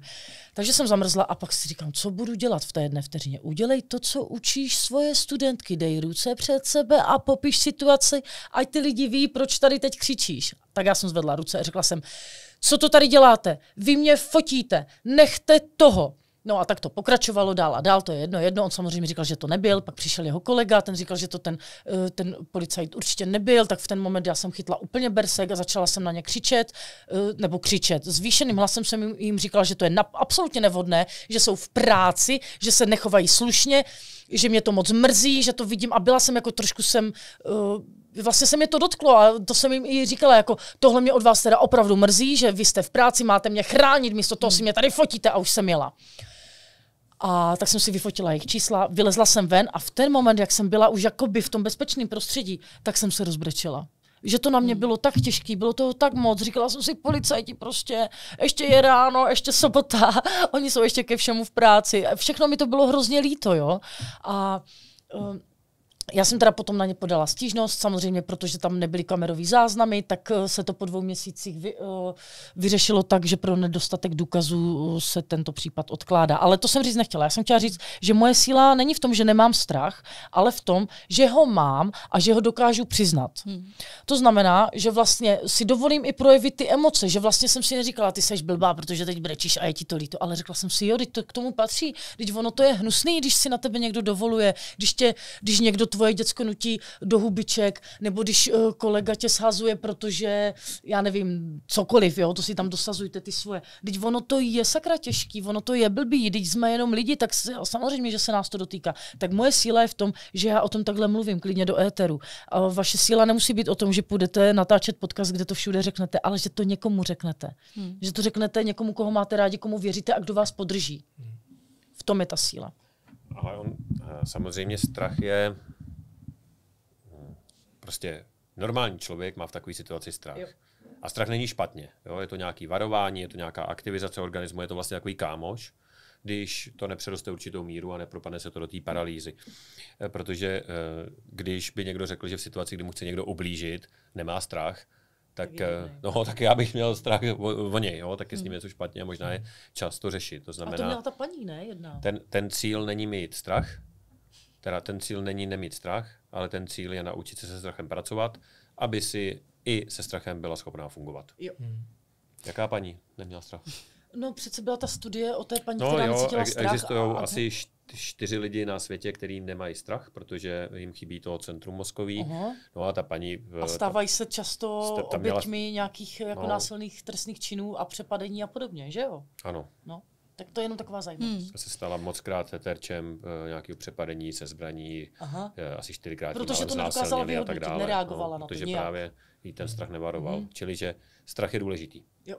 Takže jsem zamrzla a pak si říkám, co budu dělat v té jedné vteřině. Udělej to, co učíš svoje studentky. Dej ruce před sebe a popiš situaci, ať ty lidi ví, proč tady teď křičíš. Tak já jsem zvedla ruce a řekla jsem, co to tady děláte? Vy mě fotíte, nechte toho. No a tak to pokračovalo dál a dál, to je jedno. On samozřejmě říkal, že to nebyl, pak přišel jeho kolega, ten říkal, že to ten policajt určitě nebyl, tak v ten moment já jsem chytla úplně bersek a začala jsem na ně křičet. Zvýšeným hlasem jsem jim říkala, že to je absolutně nevhodné, že jsou v práci, že se nechovají slušně, že mě to moc mrzí, že to vidím a byla jsem jako trošku vlastně se mě to dotklo a to jsem jim i říkala, jako tohle mě od vás teda opravdu mrzí, že vy jste v práci, máte mě chránit, místo toho si mě tady fotíte a už jsem jela. A tak jsem si vyfotila jejich čísla, vylezla jsem ven a v ten moment, jak jsem byla už jakoby v tom bezpečném prostředí, tak jsem se rozbrečela. Že to na mě bylo tak těžký, bylo toho tak moc. Říkala jsem si, policajti prostě, ještě je ráno, ještě sobota, oni jsou ještě ke všemu v práci. Všechno mi to bylo hrozně líto, jo. A já jsem teda potom na ně podala stížnost, samozřejmě, protože tam nebyly kamerové záznamy, tak se to po 2 měsících vyřešilo tak, že pro nedostatek důkazů se tento případ odkládá. Ale to jsem říct nechtěla. Já jsem chtěla říct, že moje síla není v tom, že nemám strach, ale v tom, že ho mám a že ho dokážu přiznat. To znamená, že vlastně si dovolím i projevit ty emoce, že vlastně jsem si neříkala, ty seš blbá, protože teď brečíš a je ti to líto, ale řekla jsem si, jo, teď to k tomu patří, teď ono to je hnusný, když si na tebe někdo dovoluje, když někdo tvoje děcko nutí do hubiček, nebo když kolega tě shazuje, protože, já nevím, cokoliv, jo, to si tam dosazujte ty svoje. Teď ono to je sakra těžký, ono to je blbý, když jsme jenom lidi, tak samozřejmě, že se nás to dotýká. Tak moje síla je v tom, že já o tom takhle mluvím, klidně do éteru. A vaše síla nemusí být o tom, že půjdete natáčet podcast, kde to všude řeknete, ale že to někomu řeknete. Že to řeknete někomu, koho máte rádi, komu věříte a kdo vás podrží. V tom je ta síla. Ale samozřejmě strach je prostě normální člověk má v takové situaci strach. Jo. A strach není špatně. Jo? Je to nějaké varování, je to nějaká aktivizace organismu, je to vlastně takový kámoš, když to nepřeroste určitou míru a nepropadne se to do té paralýzy. Protože když by někdo řekl, že v situaci, kdy mu chce někdo ublížit, nemá strach, tak já bych měl strach o něj, jo, tak je s ním něco špatně a možná je čas to řešit. To znamená, a to měla ta paní, ne? Jedna. Ten cíl není mít strach, teda ten cíl není nemít strach, ale ten cíl je naučit se strachem pracovat, aby si i se strachem byla schopná fungovat. Jo. Jaká paní neměla strach? No přece byla ta studie o té paní, která necítila strach. Existují asi 4 lidi na světě, kteří nemají strach, protože jim chybí to centrum mozkový. No a ta paní... A stávají se často oběťmi nějakých jako násilných trestných činů a přepadení a podobně, že jo? Ano. No, tak to je jenom taková zajímavost. Se stala mockrát terčem nějakého přepadení se zbraní, asi 4krát protože to nedokázala vyhodnotit, nereagovala na to protože nějak. právě jí ten strach nevaroval. Čili, že strach je důležitý. Jo.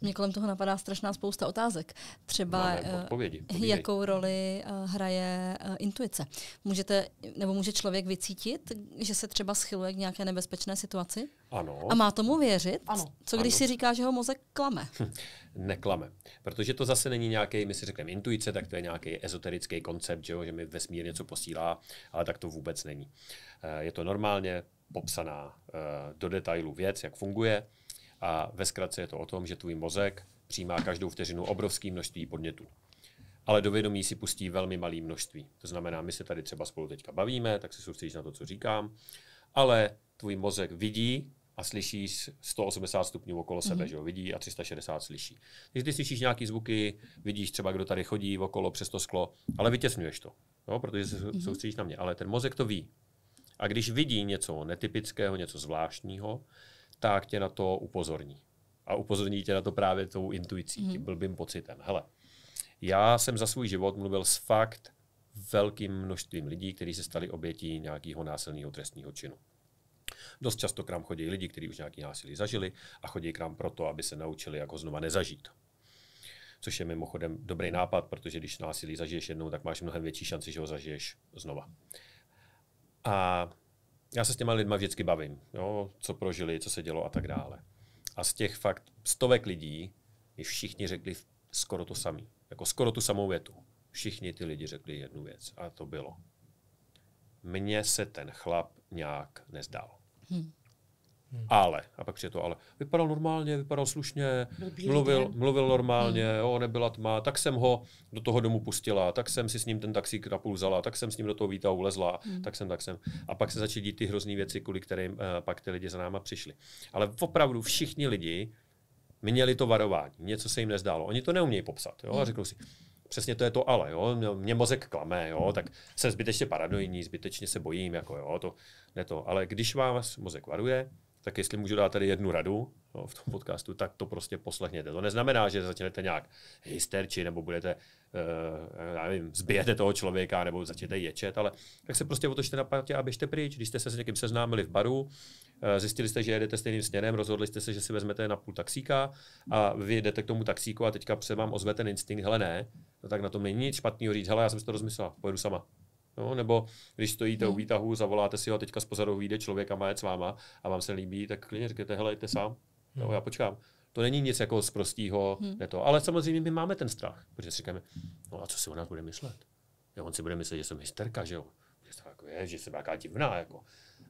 Mně kolem toho napadá strašná spousta otázek. Třeba odpovědi. Jakou roli hraje intuice. Může člověk vycítit, že se třeba schyluje k nějaké nebezpečné situaci? Ano. A má tomu věřit? Ano. Co když si říká, že ho mozek klame? Neklame. Protože to zase není nějaký, my si řekneme intuice, tak to je nějaký ezoterický koncept, že mi vesmír něco posílá, ale tak to vůbec není. Je to normálně popsaná do detailu věc, jak funguje. A ve zkratce je to o tom, že tvůj mozek přijímá každou vteřinu obrovské množství podnětů. Ale do vědomí si pustí velmi malé množství. To znamená, my se tady třeba spolu teďka bavíme, tak se soustředíš na to, co říkám, ale tvůj mozek vidí a slyší 180 stupňů okolo sebe, že jo? Vidí a 360 slyší. Když ty slyšíš nějaký zvuky, vidíš třeba, kdo tady chodí okolo přes to sklo, ale vytěsňuješ to, jo? Protože se soustředíš na mě. Ale ten mozek to ví. A když vidí něco netypického, něco zvláštního, tak tě na to upozorní. A upozorní tě na to právě tou intuicí, tím blbým pocitem. Hele, já jsem za svůj život mluvil s fakt velkým množstvím lidí, kteří se stali obětí nějakého násilného trestního činu. Dost často k nám chodí lidi, kteří už nějaký násilí zažili a chodí k nám proto, aby se naučili, jak ho znova nezažít. Což je mimochodem dobrý nápad, protože když násilí zažiješ jednou, tak máš mnohem větší šanci, že ho zažiješ znova. A já se s těma lidma vždycky bavím, jo, co prožili, co se dělo a tak dále. A z těch fakt stovek lidí mi všichni řekli skoro to samé. Jako skoro tu samou větu. Všichni ty lidi řekli jednu věc a to bylo. Mně se ten chlap nějak nezdál. Ale, a pak přijde to ale, vypadal normálně, vypadal slušně, mluvil normálně, jo, nebyla tma, tak jsem ho do toho domu pustila, tak jsem si s ním ten taxík napůl vzala, tak jsem s ním do toho výtahu vlezla, tak jsem. A pak se začaly dít ty hrozný věci, kvůli kterým pak ty lidi za náma přišli. Ale opravdu všichni lidi měli to varování, něco se jim nezdálo. Oni to neumějí popsat, jo, a řekl si, přesně to je to ale, jo, mě mozek klame, jo, tak jsem zbytečně paranoidní, zbytečně se bojím, jako jo, to ne to. Ale když vás mozek varuje, tak jestli můžu dát tady jednu radu v tom podcastu, tak to prostě poslechněte. To neznamená, že začnete nějak hysterčit nebo budete, já nevím, zbijete toho člověka nebo začnete ječet, ale tak se prostě otočte na patě a běžte pryč. Když jste se s někým seznámili v baru, zjistili jste, že jedete stejným směrem, rozhodli jste se, že si vezmete na půl taxíka a vy jdete k tomu taxíku a teďka se vám ozve ten instinkt, hele ne, no tak na tom není nic špatného říct, hele já jsem si to rozmyslela, pojedu sama. No, nebo když stojíte u výtahu, zavoláte si ho, teďka zpozadu vyjde člověk a má jet s váma a vám se líbí, tak klidně řekněte, hele, jděte sám. No, já počkám. To není nic jako z prostýho, ale samozřejmě my máme ten strach, protože si říkáme, no a co si o nás bude myslet? Jo, on si bude myslet, že jsem hysterka, že jo? Že to jako je, že jsem nějaká divná, jako.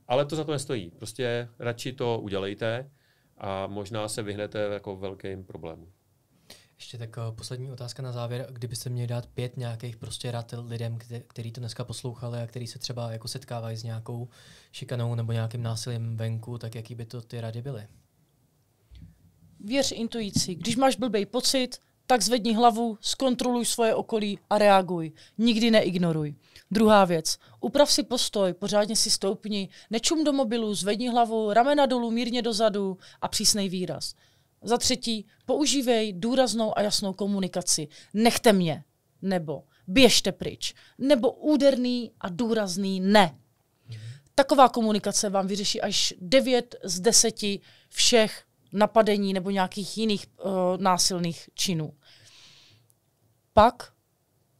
Ale to za to nestojí. Prostě radši to udělejte a možná se vyhnete jako velkým problémům. Ještě tak poslední otázka na závěr. Kdybyste měli dát 5 nějakých prostě rad lidem, kteří to dneska poslouchali a kteří se třeba jako setkávají s nějakou šikanou nebo nějakým násilím venku, tak jaký by to ty rady byly? Věř intuici. Když máš blbej pocit, tak zvedni hlavu, zkontroluj svoje okolí a reaguj. Nikdy neignoruj. Druhá věc. Uprav si postoj, pořádně si stoupni, nečum do mobilu, zvedni hlavu, ramena dolů, mírně dozadu a přísnej výraz. Za třetí, používej důraznou a jasnou komunikaci. Nechte mě, nebo běžte pryč, nebo úderný a důrazný ne. Taková komunikace vám vyřeší až 9 z 10 všech napadení nebo nějakých jiných násilných činů. Pak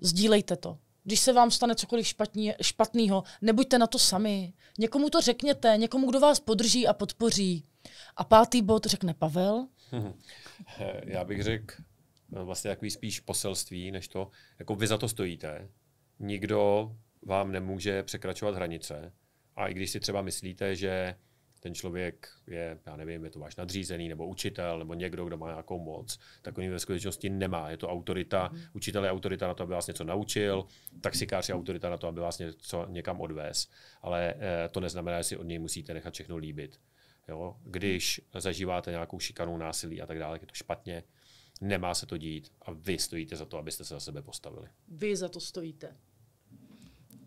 sdílejte to. Když se vám stane cokoliv špatného, nebuďte na to sami. Někomu to řekněte, někomu, kdo vás podrží a podpoří. A 5. bod řekne Pavel. Já bych řekl, vlastně takový spíš poselství, než to, jako vy za to stojíte. Nikdo vám nemůže překračovat hranice. A i když si třeba myslíte, že ten člověk je, já nevím, je to váš nadřízený, nebo učitel, nebo někdo, kdo má nějakou moc, tak on ve skutečnosti nemá. Je to autorita, učitel je autorita na to, aby vás něco naučil, taxikář je autorita na to, aby vás něco někam odvez. Ale to neznamená, že si od něj musíte nechat všechno líbit. Jo? Když zažíváte nějakou šikanu, násilí a tak dále, je to špatně, nemá se to dít a vy stojíte za to, abyste se za sebe postavili. Vy za to stojíte.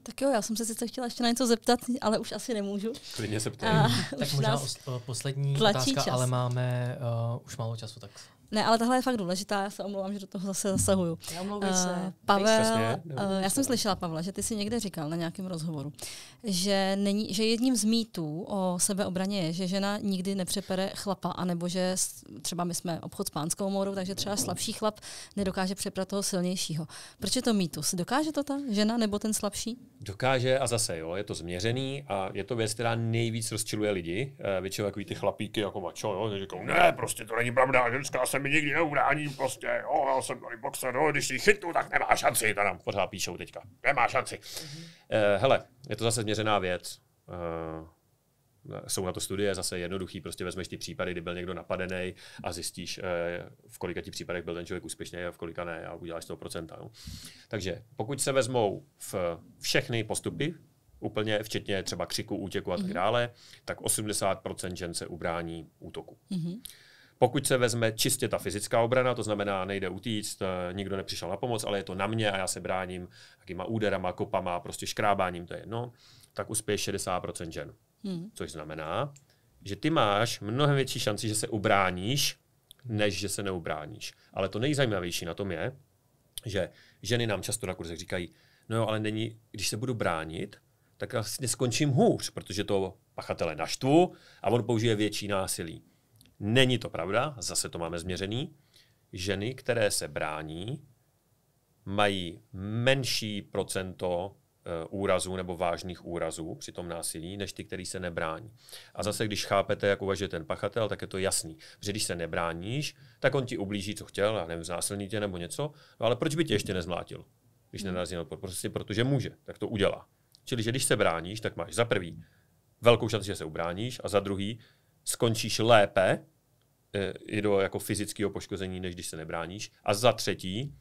Tak jo, já jsem se sice chtěla ještě na něco zeptat, ale už asi nemůžu. Klidně se ptej. Tak možná poslední otázka, čas. ale máme už málo času, tak... Ne, ale tahle je fakt důležitá, já se omlouvám, že do toho zase zasahuju. Pavel, já jsem slyšela, Pavle, že ty si někde říkal na nějakém rozhovoru, že jedním z mýtů o sebeobraně je, že žena nikdy nepřepere chlapa, anebo že třeba my jsme obchod s pánskou módou, takže třeba slabší chlap nedokáže přeprat toho silnějšího. Proč je to mýtus? Dokáže to ta žena nebo ten slabší? Dokáže a zase, jo, je to změřený a je to věc, která nejvíc rozčiluje lidi. Většinou takový ty chlapíky jako mačo, jo, říkají, ne, prostě to není pravda, ženská se mi nikdy neubrání, prostě, jo, já jsem tady boxer, jo, když si chytnu, tak nemá šanci, to nám pořád píšou teďka, nemá šanci. Hele, je to zase změřená věc. Jsou na to studie, zase jednoduchý, prostě vezmeš ty případy, kdy byl někdo napadený a zjistíš, v kolika těch případech byl ten člověk úspěšný a v kolika ne a uděláš 100%. No. Takže pokud se vezmou všechny postupy, úplně včetně třeba křiku, útěku a tak dále, tak 80% žen se ubrání útoku. Pokud se vezme čistě ta fyzická obrana, to znamená, nejde utíct, nikdo nepřišel na pomoc, ale je to na mě a já se bráním jakýma úderama, kopama, prostě škrábáním, to je jedno, tak uspěješ 60% žen. Což znamená, že ty máš mnohem větší šanci, že se ubráníš, než že se neubráníš. Ale to nejzajímavější na tom je, že ženy nám často na kurzech říkají, no jo, ale když se budu bránit, tak vlastně skončím hůř, protože to pachatele naštvu a on použije větší násilí. Není to pravda, zase to máme změřený. Ženy, které se brání, mají menší procento úrazů nebo vážných úrazů při tom násilí, než ty, který se nebrání. A zase, když chápete, jak uvažuje ten pachatel, tak je to jasný. Protože když se nebráníš, tak on ti ublíží, co chtěl, já nevím, znásilní tě nebo něco, no ale proč by tě ještě nezmlátil, když nenarazí na odpor? Prostě protože může, tak to udělá. Čili, že když se bráníš, tak máš za prvý velkou šanci, že se ubráníš a za druhý skončíš lépe i do jako fyzického poškození, než když se nebráníš. A za třetí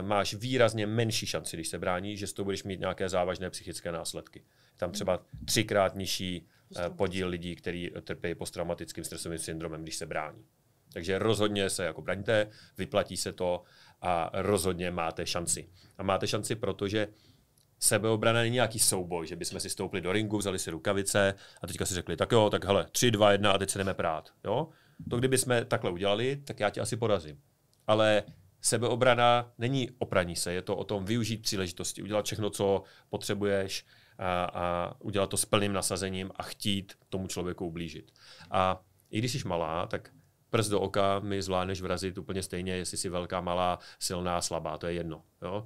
máš výrazně menší šanci, když se bráníš, že z toho budeš mít nějaké závažné psychické následky. Tam třeba 3x nižší podíl lidí, kteří trpí posttraumatickým stresovým syndromem, když se brání. Takže rozhodně se jako braňte, vyplatí se to a rozhodně máte šanci. A máte šanci, protože sebeobrana není nějaký souboj, že bychom si stoupli do ringu, vzali si rukavice a teďka si řekli, tak jo, tak hele, 3, 2, 1 a teď se jdeme prát. Jo? To kdyby jsme takhle udělali, tak já tě asi porazím. Ale sebeobrana není o praní se, je to o tom využít příležitosti, udělat všechno, co potřebuješ a udělat to s plným nasazením a chtít tomu člověku ublížit. A i když jsi malá, tak prst do oka mi zvládneš vrazit úplně stejně, jestli jsi velká, malá, silná, slabá, to je jedno. Jo?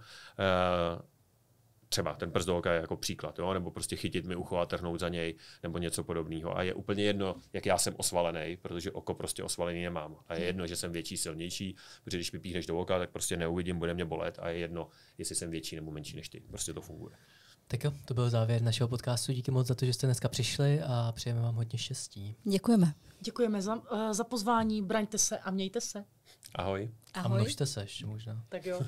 Třeba ten prst do oka je jako příklad, jo? Nebo prostě chytit mi ucho a trhnout za něj, nebo něco podobného. A je úplně jedno, jak já jsem osvalený, protože oko prostě osvalený nemám. A je jedno, že jsem větší, silnější, protože když mi píchneš do oka, tak prostě neuvidím, bude mě bolet. A je jedno, jestli jsem větší nebo menší než ty. Prostě to funguje. Tak jo, to byl závěr našeho podcastu. Díky moc za to, že jste dneska přišli a přejeme vám hodně štěstí. Děkujeme. Děkujeme za pozvání, braňte se a mějte se. Ahoj. Ahoj. A množte se ještě možná. Tak jo.